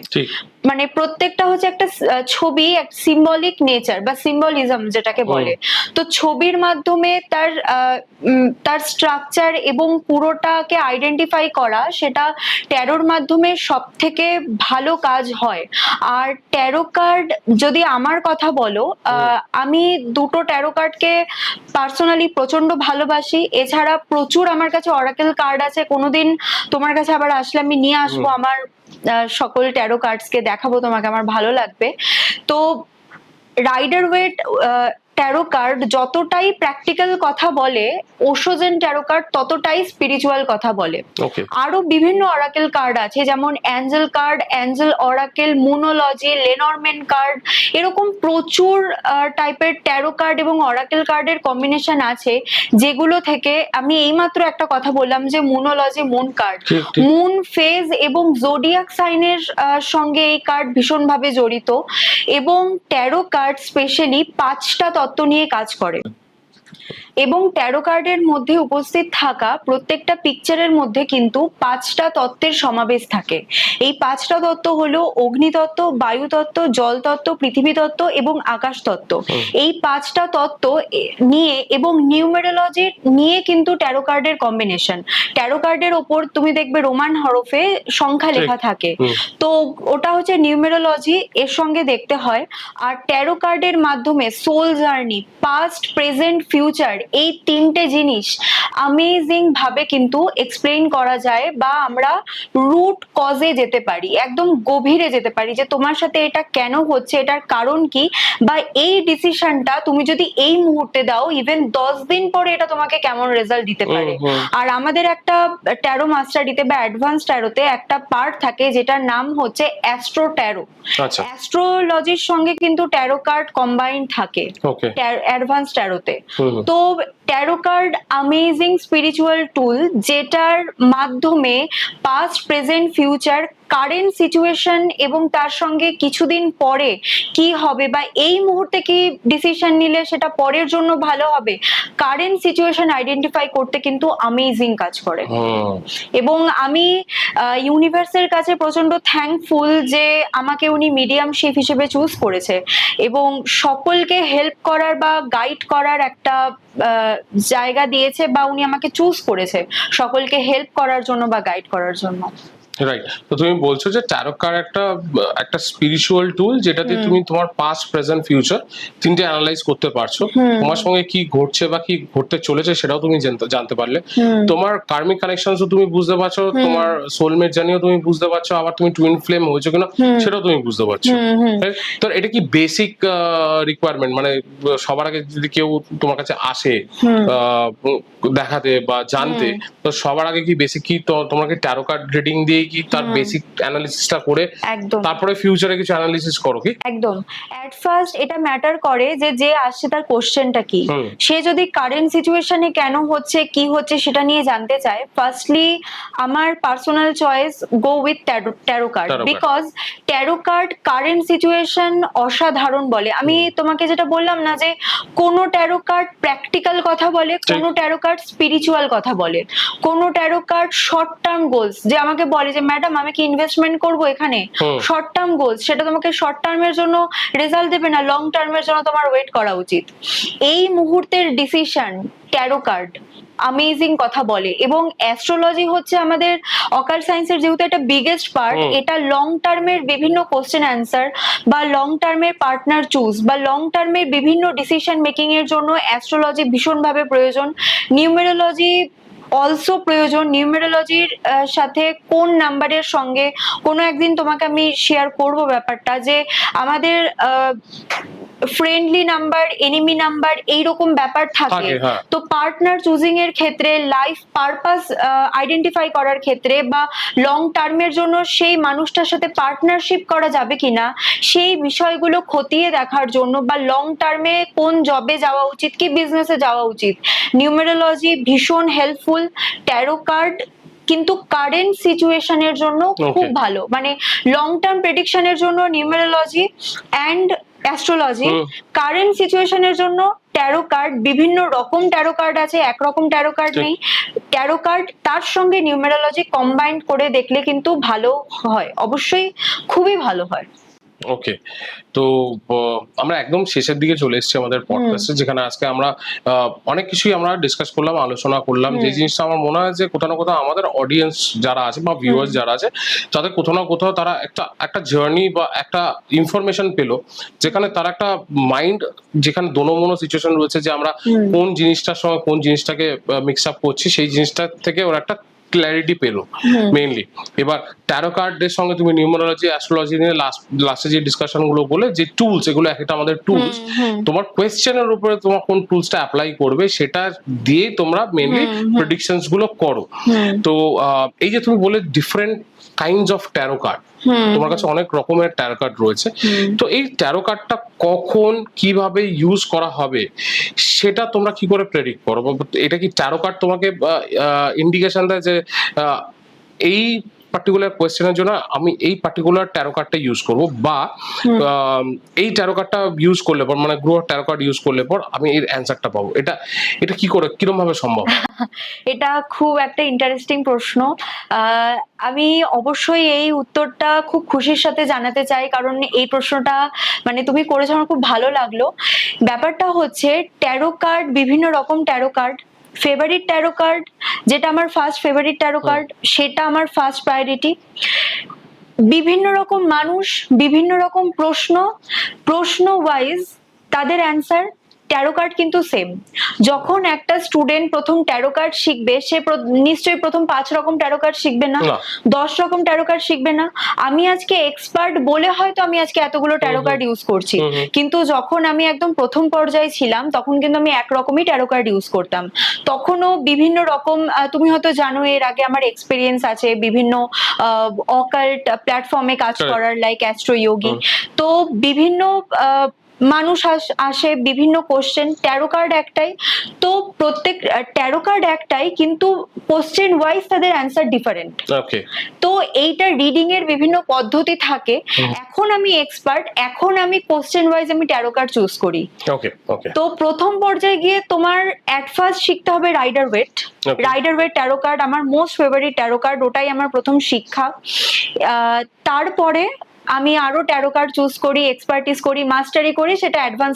মানে প্রত্যেকটা হচ্ছে একটা ছবি, এক সিম্বলিক নেচার বা সিম্বলিজম যেটাকে বলে। তো ছবির মাধ্যমে তার স্ট্রাকচার এবং পুরোটাকে আইডেন্টিফাই করা, সেটা ট্যারোর মাধ্যমে সব থেকে ভালো কাজ হয়। আর ট্যারো কার্ড যদি আমার কথা বলো, আমি দুটো ট্যারো কার্ডকে পার্সোনালি প্রচন্ড ভালোবাসি। এছাড়া প্রচুর আমার কাছে অরাকেল কার্ড আছে, কোনোদিন তোমার কাছে আবার আসলে আমি নিয়ে আসবো আমার সকল ট্যারো কার্ডসকে দেখাবো তোমাকে, আমার ভালো লাগবে। তো রাইডার ওয়েট ট্যারো কার্ড যতটাই প্র্যাকটিক্যাল কথা বলে, ওশোজেন ট্যারো কার্ড ততটাই স্পিরিচুয়াল কথা বলে। ওকে, আরো বিভিন্ন অরাকেল কার্ড আছে, যেমন angel card, angel oracle, moonology, Lenormand card, এরকম প্রচুর টাইপের ট্যারো কার্ড এবং অরাকেল কার্ডের কম্বিনেশন আছে, যেগুলো থেকে আমি এইমাত্র একটা কথা বললাম যে মুনোলজি, মুন কার্ড, ঠিক ঠিক। মুন ফেজ এবং জোডিয়াক সাইনের সঙ্গে এই কার্ড ভীষণভাবে জড়িত, এবং ট্যারো কার্ড স্পেশালি 5টা তত্ত্ব নিয়ে কাজ করে। এবং ট্যারো কার্ডের মধ্যে উপস্থিত থাকা প্রত্যেকটা পিকচারের মধ্যে কিন্তু 5টা তত্ত্বের সমাবেশ থাকে। এই 5টা তত্ত্ব হলো অগ্নিতত্ত্ব, বায়ুতত্ত্ব, জল তত্ত্ব, পৃথিবী তত্ত্ব এবং আকাশ তত্ত্ব। এই 5টা তত্ত্ব নিয়ে এবং নিউমেরোলজি নিয়ে কিন্তু ট্যারো কার্ডের কম্বিনেশন। ট্যারো কার্ডের ওপর তুমি দেখবে রোমান হরফে সংখ্যা লেখা থাকে, তো ওটা হচ্ছে নিউমেরোলজি, এর সঙ্গে দেখতে হয়। আর ট্যারো কার্ডের মাধ্যমে soul journey, past, present, future, এই 3টে জিনিস অ্যামেজিং ভাবে কিন্তু এক্সপ্লেইন করা যায়, বা আমরা রুট কজে যেতে পারি, একদম গভীরে যেতে পারি যে তোমার সাথে এটা কেন হচ্ছে, এটার কারণ কি, বা এই ডিসিশনটা তুমি যদি এই মুহূর্তে দাও ইভেন 10 দিন পরে এটা তোমাকে কেমন রেজাল্ট দিতে পারে। আর আমাদের একটা ট্যারো মাস্টারিতে বা অ্যাডভান্স ট্যারোতে একটা পার্ট থাকে যেটার নাম হচ্ছে অ্যাস্ট্রো ট্যারো। আচ্ছা, অ্যাস্ট্রোলজির সঙ্গে কিন্তু ট্যারো কার্ড কম্বাইন্ড থাকে ওকে, অ্যাডভান্স ট্যারোতে। তো ট্যারো কার্ড অ্যামেজিং স্পিরিচুয়াল টুল, যেটার মাধ্যমে past, present, future, current situation এবং তার সঙ্গে কিছুদিন পরে কি হবে, বা এই মুহূর্তে কি ডিসিশন নিলে সেটা পরের জন্য ভালো হবে, কারেন্ট সিচুয়েশন আইডেন্টিফাই করতে কিন্তু অ্যামেজিং কাজ করে। এবং আমি ইউনিভার্সের কাছে প্রচন্ড থ্যাঙ্কফুল যে আমাকে উনি মিডিয়ামশিপ হিসেবে চুজ করেছে, এবং সকলকে হেল্প করার বা গাইড করার একটা জায়গা দিয়েছে, বা উনি আমাকে চুজ করেছে সকলকে হেল্প করার জন্য বা গাইড করার জন্য। রাইট। তো তুমি বলছো যে ট্যারো কার্ড একটা স্পিরিচুয়াল টুল, যেটাতে তুমি তোমার পাস্ট, প্রেজেন্ট, ফিউচার তিনটে অ্যানালাইজ করতে পারছো। তোমার সঙ্গে কি ঘটছে বা কি ঘটতে চলেছে সেটাও তুমি জানতে পারলে। তোমার কার্মিক কানেকশনসও তুমি বুঝতে পারছো, তোমার সোলমেট জার্নিও তুমি বুঝতে পারছো, আবার তুমি টুইন ফ্লেম হয়েছো কিনা সেটাও তুমি বুঝতে পারছো। তো এটা কি বেসিক রিকোয়ারমেন্ট, মানে সবার আগে যদি কেউ তোমার কাছে আসে দেখাতে বা জানতে, তো সবার আগে কি বেসিক কি তোমাকে ট্যারো কার্ড রিডিং দিয়ে কি তার বেসিক অ্যানালিসিসটা করে একদম তারপরে ফিউচারে কিছু অ্যানালিসিস করো কি? একদম। এট ফার্স্ট এটা ম্যাটার করে যে যে আসছে তার কোশ্চেনটা কি, সে যদি কারেন্ট সিচুয়েশনে কেন হচ্ছে, কি হচ্ছে সেটা নিয়ে জানতে চায়, ফার্স্টলি আমার personal choice go with taro card, because taro card current situation অসাধারণ বলে। আমি তোমাকে যেটা বললাম না যে কোনো ট্যারো কার্ড প্র্যাকটিক্যাল কথা বলে, কোনো ট্যারো কার্ড স্পিরিচুয়াল কথা বলে, কোনো taro card short term goals, যে আমাকে বলে যে ম্যাডাম আমি কি ইনভেস্টমেন্ট করবো এখানে, শর্ট টার্ম গোলস, সেটা তোমাকে শর্ট টার্মের জন্য রেজাল্ট দেবে না, লং টার্মের জন্য তোমার ওয়েট করা উচিত। এই মুহূর্তের ডিসিশন ট্যারো কার্ড অ্যামেজিং কথা বলে। এবং অ্যাস্ট্রোলজি হচ্ছে আমাদের অকাল্ট সায়েন্সের যেহেতু একটা বিগেস্ট পার্ট, এটা লং টার্মের বিভিন্ন কোশ্চেন অ্যান্সার বা লং টার্মের পার্টনার চুজ বা লং টার্মের বিভিন্ন ডিসিশন মেকিং এর জন্য অ্যাস্ট্রোলজি ভীষণভাবে প্রয়োজন। নিউমেরোলজি অলসো প্রয়োজন। নিউমেরোলজির সাথে কোন নাম্বারের সঙ্গে কোনো একদিন তোমাকে আমি শেয়ার করব ব্যাপারটা, যে আমাদের ফ্রেন্ডলি নাম্বার, এনিমি নাম্বার, এইরকম ব্যাপার থাকে। তো পার্টনার চুজিং এর ক্ষেত্রে, লাইফ পারপাস আইডেন্টিফাই করার ক্ষেত্রে, বা লং টার্মের জন্য সেই মানুষটার সাথে পার্টনারশিপ করা যাবে কিনা সেই বিষয়গুলো খতিয়ে দেখার জন্য, বা লং টার্মে কোন জবে যাওয়া উচিত, কি বিজনেসে যাওয়া উচিত, নিউমেরোলজি ভীষণ হেল্পফুল। ট্যারো কার্ড কিন্তু কারেন্ট সিচুয়েশনের জন্য খুব ভালো, মানে লং টার্ম প্রেডিকশনের জন্য নিউমেরোলজি অ্যান্ড অ্যাস্ট্রোলজি, কারেন্ট সিচুয়েশনের জন্য ট্যারো কার্ড। বিভিন্ন রকম ট্যারো কার্ড আছে, একরকম ট্যারো কার্ড নেই। ট্যারো কার্ড তার সঙ্গে নিউমেরোলজি কম্বাইন্ড করে দেখলে কিন্তু ভালো হয়, অবশ্যই খুবই ভালো হয়। ওকে, তো আমরা একদম শেষের দিকে চলে এসেছি আমাদের পডকাস্টে, যেখানে আজকে আমরা অনেক কিছুই আমরা ডিসকাস করলাম, আলোচনা করলাম। যে জিনিসটা আমার মনে হয় যে কোথাও না কোথাও আমাদের অডিয়েন্স যারা আছে বা ভিউয়ার্স যারা আছে, তাদের কোথাও না কোথাও তারা একটা জার্নি বা একটা ইনফরমেশন পেলো, যেখানে তারা একটা মাইন্ড, যেখানে দোনোমোনো সিচুয়েশন রয়েছে যে আমরা কোন জিনিসটার সঙ্গে কোন জিনিসটাকে মিক্স আপ করছি, সেই জিনিসটা থেকে ওরা একটা ক্ল্যারিটি পেলো মেইনলি। এবার ট্যারো কার্ডের সঙ্গে তুমি নিউমারোলজি, অ্যাস্ট্রোলজি নিয়ে লাস্টে যে ডিসকাশন গুলো বলে, যে টুলস, এগুলো একটা আমাদের টুলস, তোমার কোয়েশ্চেনের উপরে তোমার কোন টুলসটা অ্যাপ্লাই করবে সেটা দিয়ে তোমরা মেইনলি প্রেডিকশনস গুলো করো। তো এই যে তুমি বলে different kinds of taro card, তোমার কাছে অনেক রকমের ট্যারো কার্ড রয়েছে, তো এই ট্যারো কার্ডটা কখন কিভাবে ইউজ করা হবে সেটা তোমরা কি করে প্রেডিক্ট করো? এটা কি ট্যারো কার্ড তোমাকে ইন্ডিকেশন দেয় যে এই পার্টিকুলার কোয়েশ্চেনের জন্য আমি এই পার্টিকুলার ট্যারো কার্ডটা ইউজ করব, বা এই ট্যারো কার্ডটা ইউজ করলে পর, মানে গ্রহ ট্যারো কার্ড ইউজ করলে পর আমি এর অ্যান্সারটা পাবো? এটা কি করে, কিরকম ভাবে সম্ভব? এটা খুব একটা ইন্টারেস্টিং প্রশ্ন। আমি অবশ্যই এই উত্তরটা খুব খুশির সাথে জানাতে চাই, কারণ এই প্রশ্নটা মানে তুমি করেছো, আমার খুব ভালো লাগলো। ব্যাপারটা হচ্ছে ট্যারো কার্ড, বিভিন্ন রকম taro card, favourite tarot card যেটা আমার ফার্স্ট ফেভারিট ট্যারো কার্ড, সেটা আমার ফার্স্ট প্রায়োরিটি। বিভিন্ন রকম মানুষ, বিভিন্ন রকম প্রশ্ন ওয়াইজ তাদের অ্যান্সার। ট্যারো কার্ড কিন্তু সেম। যখন একটা স্টুডেন্ট প্রথম ট্যারো কার্ড শিখবে, সে নিশ্চয়ই প্রথম 5 রকম ট্যারো কার্ড শিখবে না, 10 রকম ট্যারো কার্ড শিখবে না। আমি আজকে এক্সপার্ট বলে হয়তো আমি আজকে এতগুলো ট্যারো কার্ড ইউজ করছি, কিন্তু যখন আমি একদম প্রথম পর্যায়ে ছিলাম তখন কিন্তু আমি একরকমই ট্যারো কার্ড ইউজ করতাম। তখনও বিভিন্ন রকম, তুমি হয়তো জানো, এর আগে আমার এক্সপিরিয়েন্স আছে বিভিন্ন অকাল্ট প্ল্যাটফর্মে কাজ করার, লাইক অ্যাস্ট্রো যোগী। তো বিভিন্ন মানুষ আসে, বিভিন্ন কোশ্চেন, ট্যারো কার্ড একটাই, তো প্রত্যেক ট্যারো কার্ড একটাই, কিন্তু কোশ্চেন ওয়াইজ তাদের অ্যান্সার ডিফারেন্ট। তো এইটা রিডিং এর বিভিন্ন পদ্ধতি থাকে। এখন আমি এক্সপার্ট, এখন আমি কোশ্চেন ওয়াইজ আমি ট্যারো কার্ড চুজ করি। তো প্রথম পর্যায়ে গিয়ে তোমার অ্যাট ফার্স্ট শিখতে হবে Rider Waite. Rider Waite tarot card আমার মোস্ট ফেভারিট ট্যারো কার্ড, ওটাই আমার প্রথম শিক্ষা। তারপরে আমি আরো ট্যারো কার্ড চুজ করি, এক্সপার্টিস করি, মাস্টারি করি, সেটা অ্যাডভান্স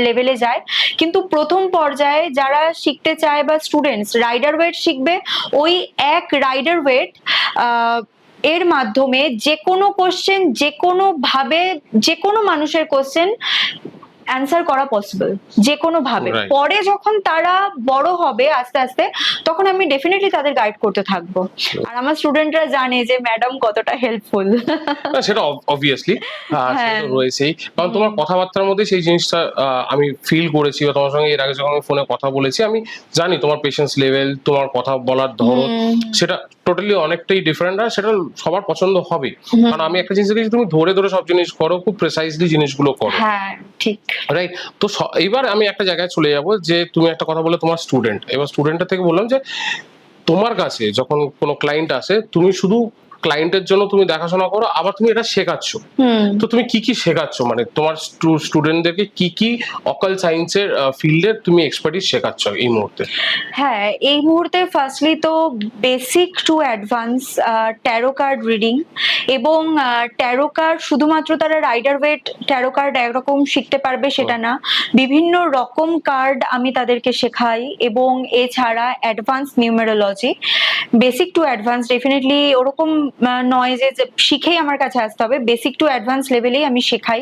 লেভেলে যায়। কিন্তু প্রথম পর্যায়ে যারা শিখতে চায় বা স্টুডেন্টস রাইডার ওয়েট শিখবে, ওই এক রাইডার ওয়েট এর মাধ্যমে যে কোনো কোশ্চেন, যে কোনো ভাবে, যে কোনো মানুষের কোশ্চেন অ্যান্সার করা পসিবল, যে কোনো ভাবে। পরে যখন তারা বড় হবে আস্তে আস্তে, তখন আমি ডেফিনেটলি তাদের গাইড করতে থাকবো। আর আমার স্টুডেন্টরা জানে যে ম্যাডাম কতটা হেল্পফুল। সেটা অবভিয়াসলি সেটা রয়েছেই, কারণ তোমার কথাবার্তার মধ্যে সেই জিনিসটা আমি ফিল করেছি, বা তোমার সঙ্গে এর আগে যখন আমি ফোনে কথা বলেছি আমি জানি তোমার পেশেন্স লেভেল, তোমার কথা বলার ধরন, সেটা টোটালি অনেকটাই ডিফারেন্ট। আর সেটা সবার পছন্দ হবে, কারণ আমি একটা জিনিস দেখেছি, তুমি ধরে ধরে সব জিনিস করো, খুব প্রিসাইজলি জিনিসগুলো করো। হ্যাঁ ঠিক, রাইট। তো এইবার আমি একটা জায়গায় চলে যাব, যে তুমি একটা কথা বলে তোমার স্টুডেন্ট, এবার স্টুডেন্টের থেকে বললাম যে তোমার কাছে যখন কোনো ক্লায়েন্ট আসে, তুমি শুধু ক্লায়েন্টের জন্য তুমি দেখাশোনা করো, আবার তুমি এটা শেখাচ্ছ। তো তুমি কি কি শেখাচ্ছ, মানে তোমার স্টুডেন্টদেরকে কি কি অকাল্ট সায়েন্সের ফিল্ডে তুমি এক্সপার্টিস শেখাচ্ছ এই মুহূর্তে? হ্যাঁ, এই মুহূর্তে ফার্স্টলি তো basic to advance taro card reading, এবং ট্যারো কার্ড শুধুমাত্র তারা রাইডার ওয়েট ট্যারো কার্ড একরকম শিখতে পারবে সেটা না, বিভিন্ন রকম কার্ড আমি তাদেরকে শেখাই। এবং এছাড়া advance numerology, basic to advance, definitely ওরকম নয় যে শিখেই আমার কাছে আসতে হবে, বেসিক টু অ্যাডভান্স লেভেলেই আমি শেখাই।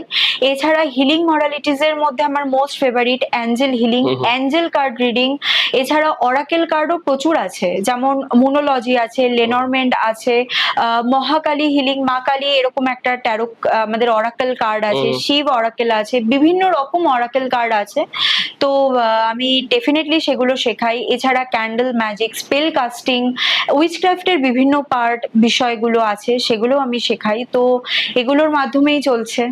এছাড়া হিলিং মডালিটিস এর মধ্যে আমার most favourite Angel healing, Angel card reading. এছাড়া অরাকেল কার্ডও প্রচুর আছে, যেমন মুনোলজি আছে, লেনরমেন্ট আছে, মহাকালী হিলিং, মা কালী, এরকম একটা ট্যারো আমাদের অরাকেল কার্ড আছে, শিব অরাকেল আছে, বিভিন্ন রকম অরাকেল কার্ড আছে। তো আমি ডেফিনেটলি সেগুলো শেখাই। এছাড়া ক্যান্ডেল ম্যাজিক, স্পেল কাস্টিং, উইচক্রাফটের বিভিন্ন পার্ট বিষয়গুলো আছে, সেগুলো আমি শেখাই। তো এগুলোর মাধ্যমেই চলছে।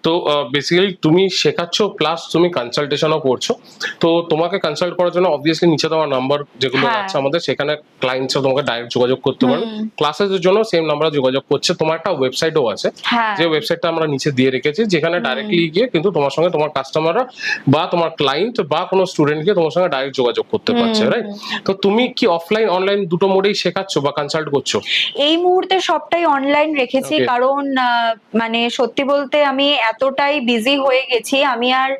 তো বেসিক্যালি তুমি শেখাচ্ছ প্লাস তুমি কনসালটেশনও করছো। তো তোমাকে কনসাল্ট করার জন্য অবভিয়াসলি নিচে দেওয়া নাম্বার যেগুলো আছে আমাদের, সেখানে ক্লায়েন্টস তোমাকে ডাইরেক্ট যোগাযোগ করতে পারে। ক্লাসের জন্য সেম নাম্বারে যোগাযোগ করছে। তোমার একটা ওয়েবসাইটও আছে, যে ওয়েবসাইটটা আমরা নিচে দিয়ে রেখেছি, যেখানে ডাইরেক্টলি গিয়ে কিন্তু তোমার সঙ্গে তোমার কাস্টমাররা বা তোমার ক্লায়েন্ট বা কোনো স্টুডেন্ট গিয়ে তোমার সঙ্গে ডাইরেক্ট যোগাযোগ করতে পারছে, রাইট? তো তুমি কি অফলাইন অনলাইন দুটো মোডেই শেখাচ্ছ বা কনসাল্ট করছো? এই মুহূর্তে সবটাই অনলাইন রেখেছি, কারণ মানে সত্যি বলতে আমি এতটাই বিজি হয়ে গেছি, আমি আর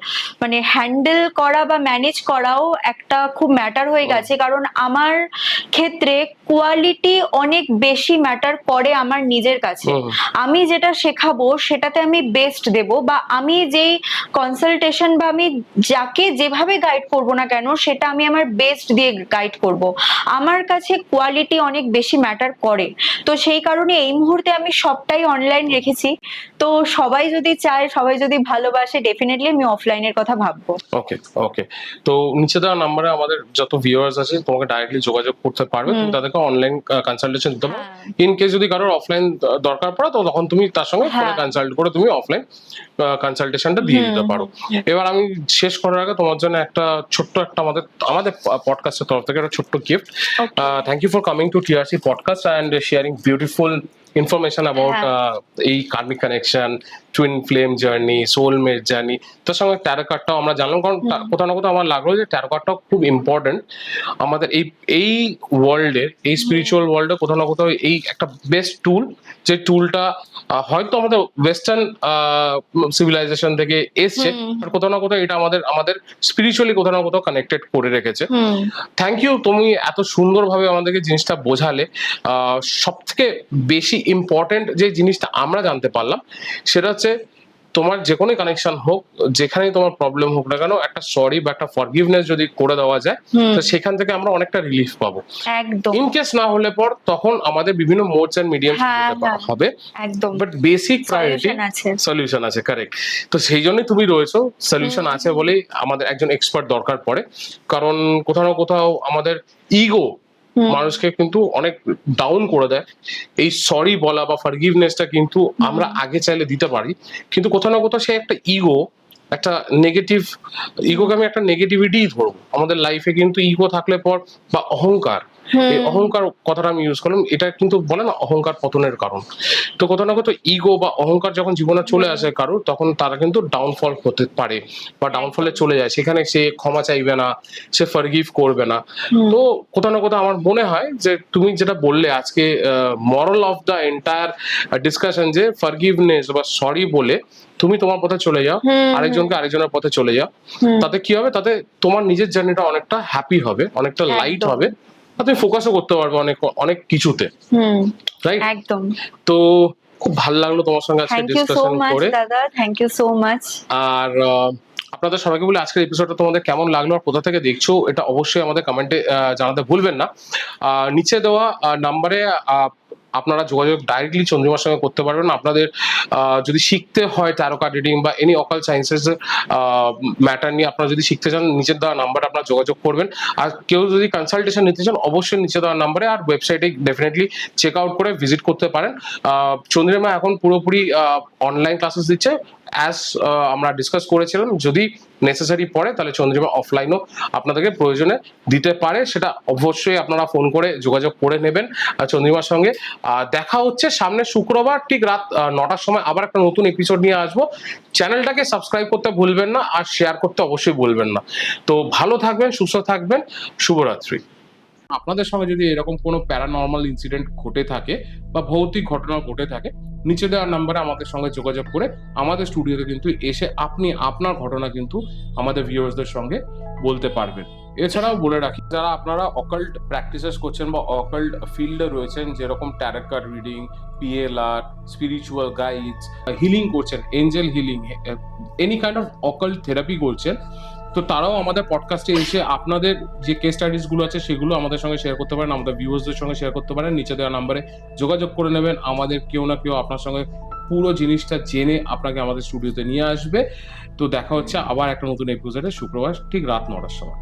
মানে হ্যান্ডেল করা বা ম্যানেজ করাও একটা খুব ম্যাটার হয়ে গেছে। কারণ আমার ক্ষেত্রে কোয়ালিটি অনেক বেশি ম্যাটার করে আমার নিজের কাছে। আমি যেটা শেখাবো সেটাতে আমি বেস্ট দেব, বা আমি যেই কনসালটেশন বা আমি যাকে যেভাবে গাইড করব না কেন সেটা আমি আমার বেস্ট দিয়ে গাইড করব। আমার কাছে কোয়ালিটি অনেক বেশি ম্যাটার করে। তো সেই কারণে এই মুহূর্তে আমি সবটাই অনলাইন রেখেছি। তো সবাই যদি চায়, সবাই যদি ভালোবাসে, ডেফিনেটলি আমি অফলাইনের কথা ভাববো। ওকে ওকে, তো নিচে দেওয়া নাম্বারে আমাদের যত ভিউয়ার্স আছে তোমাকে ডাইরেক্টলি যোগাযোগ করতে পারবে, তুমি তাদেরকে অনলাইন কনসালটেশন দিতে পারো। ইন কেস যদি কারোর অফলাইন দরকার পড়ে তো তখন তুমি তার সঙ্গে ফোনে কনসাল্ট করে তুমি অফলাইন কনসালটেশনটা দিয়ে দিতে পারো। এবার আমি শেষ করার আগে তোমার জন্য একটা ছোট্ট একটা আমাদের পডকাস্টের তরফ থেকে একটা ছোট্ট gift. Thank you for coming to TRC podcast and sharing beautiful information about এই karmic connection, twin flame journey, soulmate journey, তার সঙ্গে ট্যারো কার্ডটাও আমরা জানলাম। কারণ কোথাও না কোথাও আমার লাগলো যে ট্যারো কার্ডটাও খুব ইম্পর্টেন্ট আমাদের এই ওয়ার্ল্ডের, এই স্পিরিচুয়াল ওয়ার্ল্ডে কোথাও না কোথাও এই একটা বেস্ট টুল, যে টুলটা হয়তো আমাদের ওয়েস্টার্ন সিভিলাইজেশন থেকে এসছে, কোথাও না কোথাও এটা আমাদের স্পিরিচুয়ালি কোথাও না কোথাও কানেক্টেড করে রেখেছে। থ্যাংক ইউ, তুমি এত সুন্দরভাবে আমাদেরকে জিনিসটা বোঝালে। সব থেকে বেশি ইম্পর্টেন্ট যে জিনিসটা আমরা জানতে পারলাম সেটা হচ্ছে তোমার যে কোনো কানেকশন হোক, যেখানেই তোমার প্রবলেম হোক না কেন, একটা সরি বা একটা ফরগিভনেস যদি করে দেওয়া যায় তো সেখান থেকে আমরা অনেকটা রিলিফ পাবো। একদম। ইন কেস না হলে পর তখন আমাদের বিভিন্ন মোডস এন্ড মিডিয়াম হবে, একদম, বাট বেসিক প্রায়োরিটি সলিউশন আছে। কারেক্ট। তো সেই জন্যই তুমি রয়েছো, সলিউশন আছে বলেই আমাদের একজন এক্সপার্ট দরকার পড়ে। কারণ কোথাও না কোথাও আমাদের ইগো মানুষকে কিন্তু অনেক ডাউন করে দেয়। এই সরি বলা বা ফরগিভনেসটা কিন্তু আমরা আগে চাইলে দিতে পারি, কিন্তু কোথাও না কোথাও সে একটা ইগো, একটা নেগেটিভ ইগোকে আমি একটা নেগেটিভিটি ধরবো আমাদের লাইফে। কিন্তু ইগো থাকলে পর বা অহংকার, এই অহংকার কথাটা আমি ইউজ করলাম, এটা কিন্তু বলে না অহংকার পতনের কারণ। তো কোথাও না কোথাও ইগো বা অহংকার যখন জীবনে চলে আসে কারোর, তখন তারা কিন্তু ডাউনফল হতে পারে বা ডাউনফলে চলে যায়। সেখানে সে ক্ষমা চাইবে না, সে ফরগিভ করবে না। তো কোথাও না কোথাও আমার মনে হয় যে তুমি যেটা বললে আজকে, মরাল অফ দ্য এন্টায়ার ডিসকাশন, যে ফরগিভনেস বা সরি বলে তুমি তোমার পথে চলে যাও, আরেকজনের পথে চলে যাও, তাতে কি হবে, তাতে তোমার নিজের জার্নিটা অনেকটা হ্যাপি হবে, অনেকটা লাইট হবে, তুমি ফোকাসও করতে পারবে অনেক কিছুতে। রাইট? একদম। তো খুব ভালো লাগলো তোমার সঙ্গে আজকে ডিসকাশন করে। দাদা, থ্যাংক ইউ সো মাচ। আর আপনাদের সবাইকে বলি আজকের এপিসোডটা তোমাদের কেমন লাগলো আর কোথা থেকে দেখছো এটা অবশ্যই আমাদের কমেন্টে জানাতে ভুলবেন না। নিচে দেওয়া নাম্বারে আপনারা যোগাযোগ ডাইরেক্টলি চন্দ্রিমার সঙ্গে করতে পারবেন। আপনাদের যদি শিখতে হয় ট্যারো কার্ড রিডিং বা এনি অকাল্ট সায়েন্সেস ম্যাটার নিয়ে আপনারা যদি শিখতে চান, নিচে দেওয়া নাম্বারে আপনারা যোগাযোগ করবেন। আর কেউ যদি কনসালটেশন নিতে চান অবশ্যই নিচে দেওয়া নাম্বারে আর ওয়েবসাইটে ডেফিনেটলি চেক আউট করে ভিজিট করতে পারেন। চন্দ্রিমা এখন পুরোপুরি অনলাইন ক্লাসেস দিচ্ছে, অ্যাজ আমরা ডিসকাস করেছিলাম। যদি নেসেসারি পড়ে তাহলে চন্দ্রিমা অফলাইনও আপনাদেরকে প্রয়োজনে দিতে পারে, সেটা অবশ্যই আপনারা ফোন করে যোগাযোগ করে নেবেন চন্দ্রিমার সঙ্গে। দেখা হচ্ছে সামনে শুক্রবার ঠিক রাত 9টার সময় আবার একটা নতুন এপিসোড নিয়ে আসবো। চ্যানেলটাকে সাবস্ক্রাইব করতে ভুলবেন না আর শেয়ার করতে অবশ্যই ভুলবেন না। তো ভালো থাকবেন, সুস্থ থাকবেন, শুভরাত্রি। আপনাদের সঙ্গে যদি এরকম কোনো প্যারানর্মাল ইনসিডেন্ট ঘটে থাকে বা ভৌতিক ঘটনা ঘটে থাকে, নিচে দেওয়ার নাম্বারে আমাদের সঙ্গে যোগাযোগ করে আমাদের স্টুডিওতে কিন্তু এসে আপনি আপনার ঘটনা কিন্তু আমাদের ভিউয়ার্সদের সঙ্গে বলতে পারবেন। এছাড়াও বলে রাখি, যারা আপনারা অকাল্ট প্র্যাকটিসেস করছেন বা অকাল্ট ফিল্ডে রয়েছেন, যেরকম tarot card reading, PLR, spiritual guides, healing করছেন, angel healing, any kind of occult therapy করছেন, তো তারাও আমাদের পডকাস্টে এসে আপনাদের যে কেস স্টাডিজ গুলো আছে সেগুলো আমাদের সঙ্গে শেয়ার করতে পারেন, আমাদের ভিউয়ার্সদের সঙ্গে শেয়ার করতে পারেন। নিচে দেওয়া নাম্বারে যোগাযোগ করে নেবেন। আমাদের কেউ না কেউ আপনার সঙ্গে পুরো জিনিসটা জেনে আপনাকে আমাদের স্টুডিওতে নিয়ে আসবে। তো দেখা হচ্ছে আবার একটা নতুন এপিসোডে শুক্রবার ঠিক রাত 9টার সময়।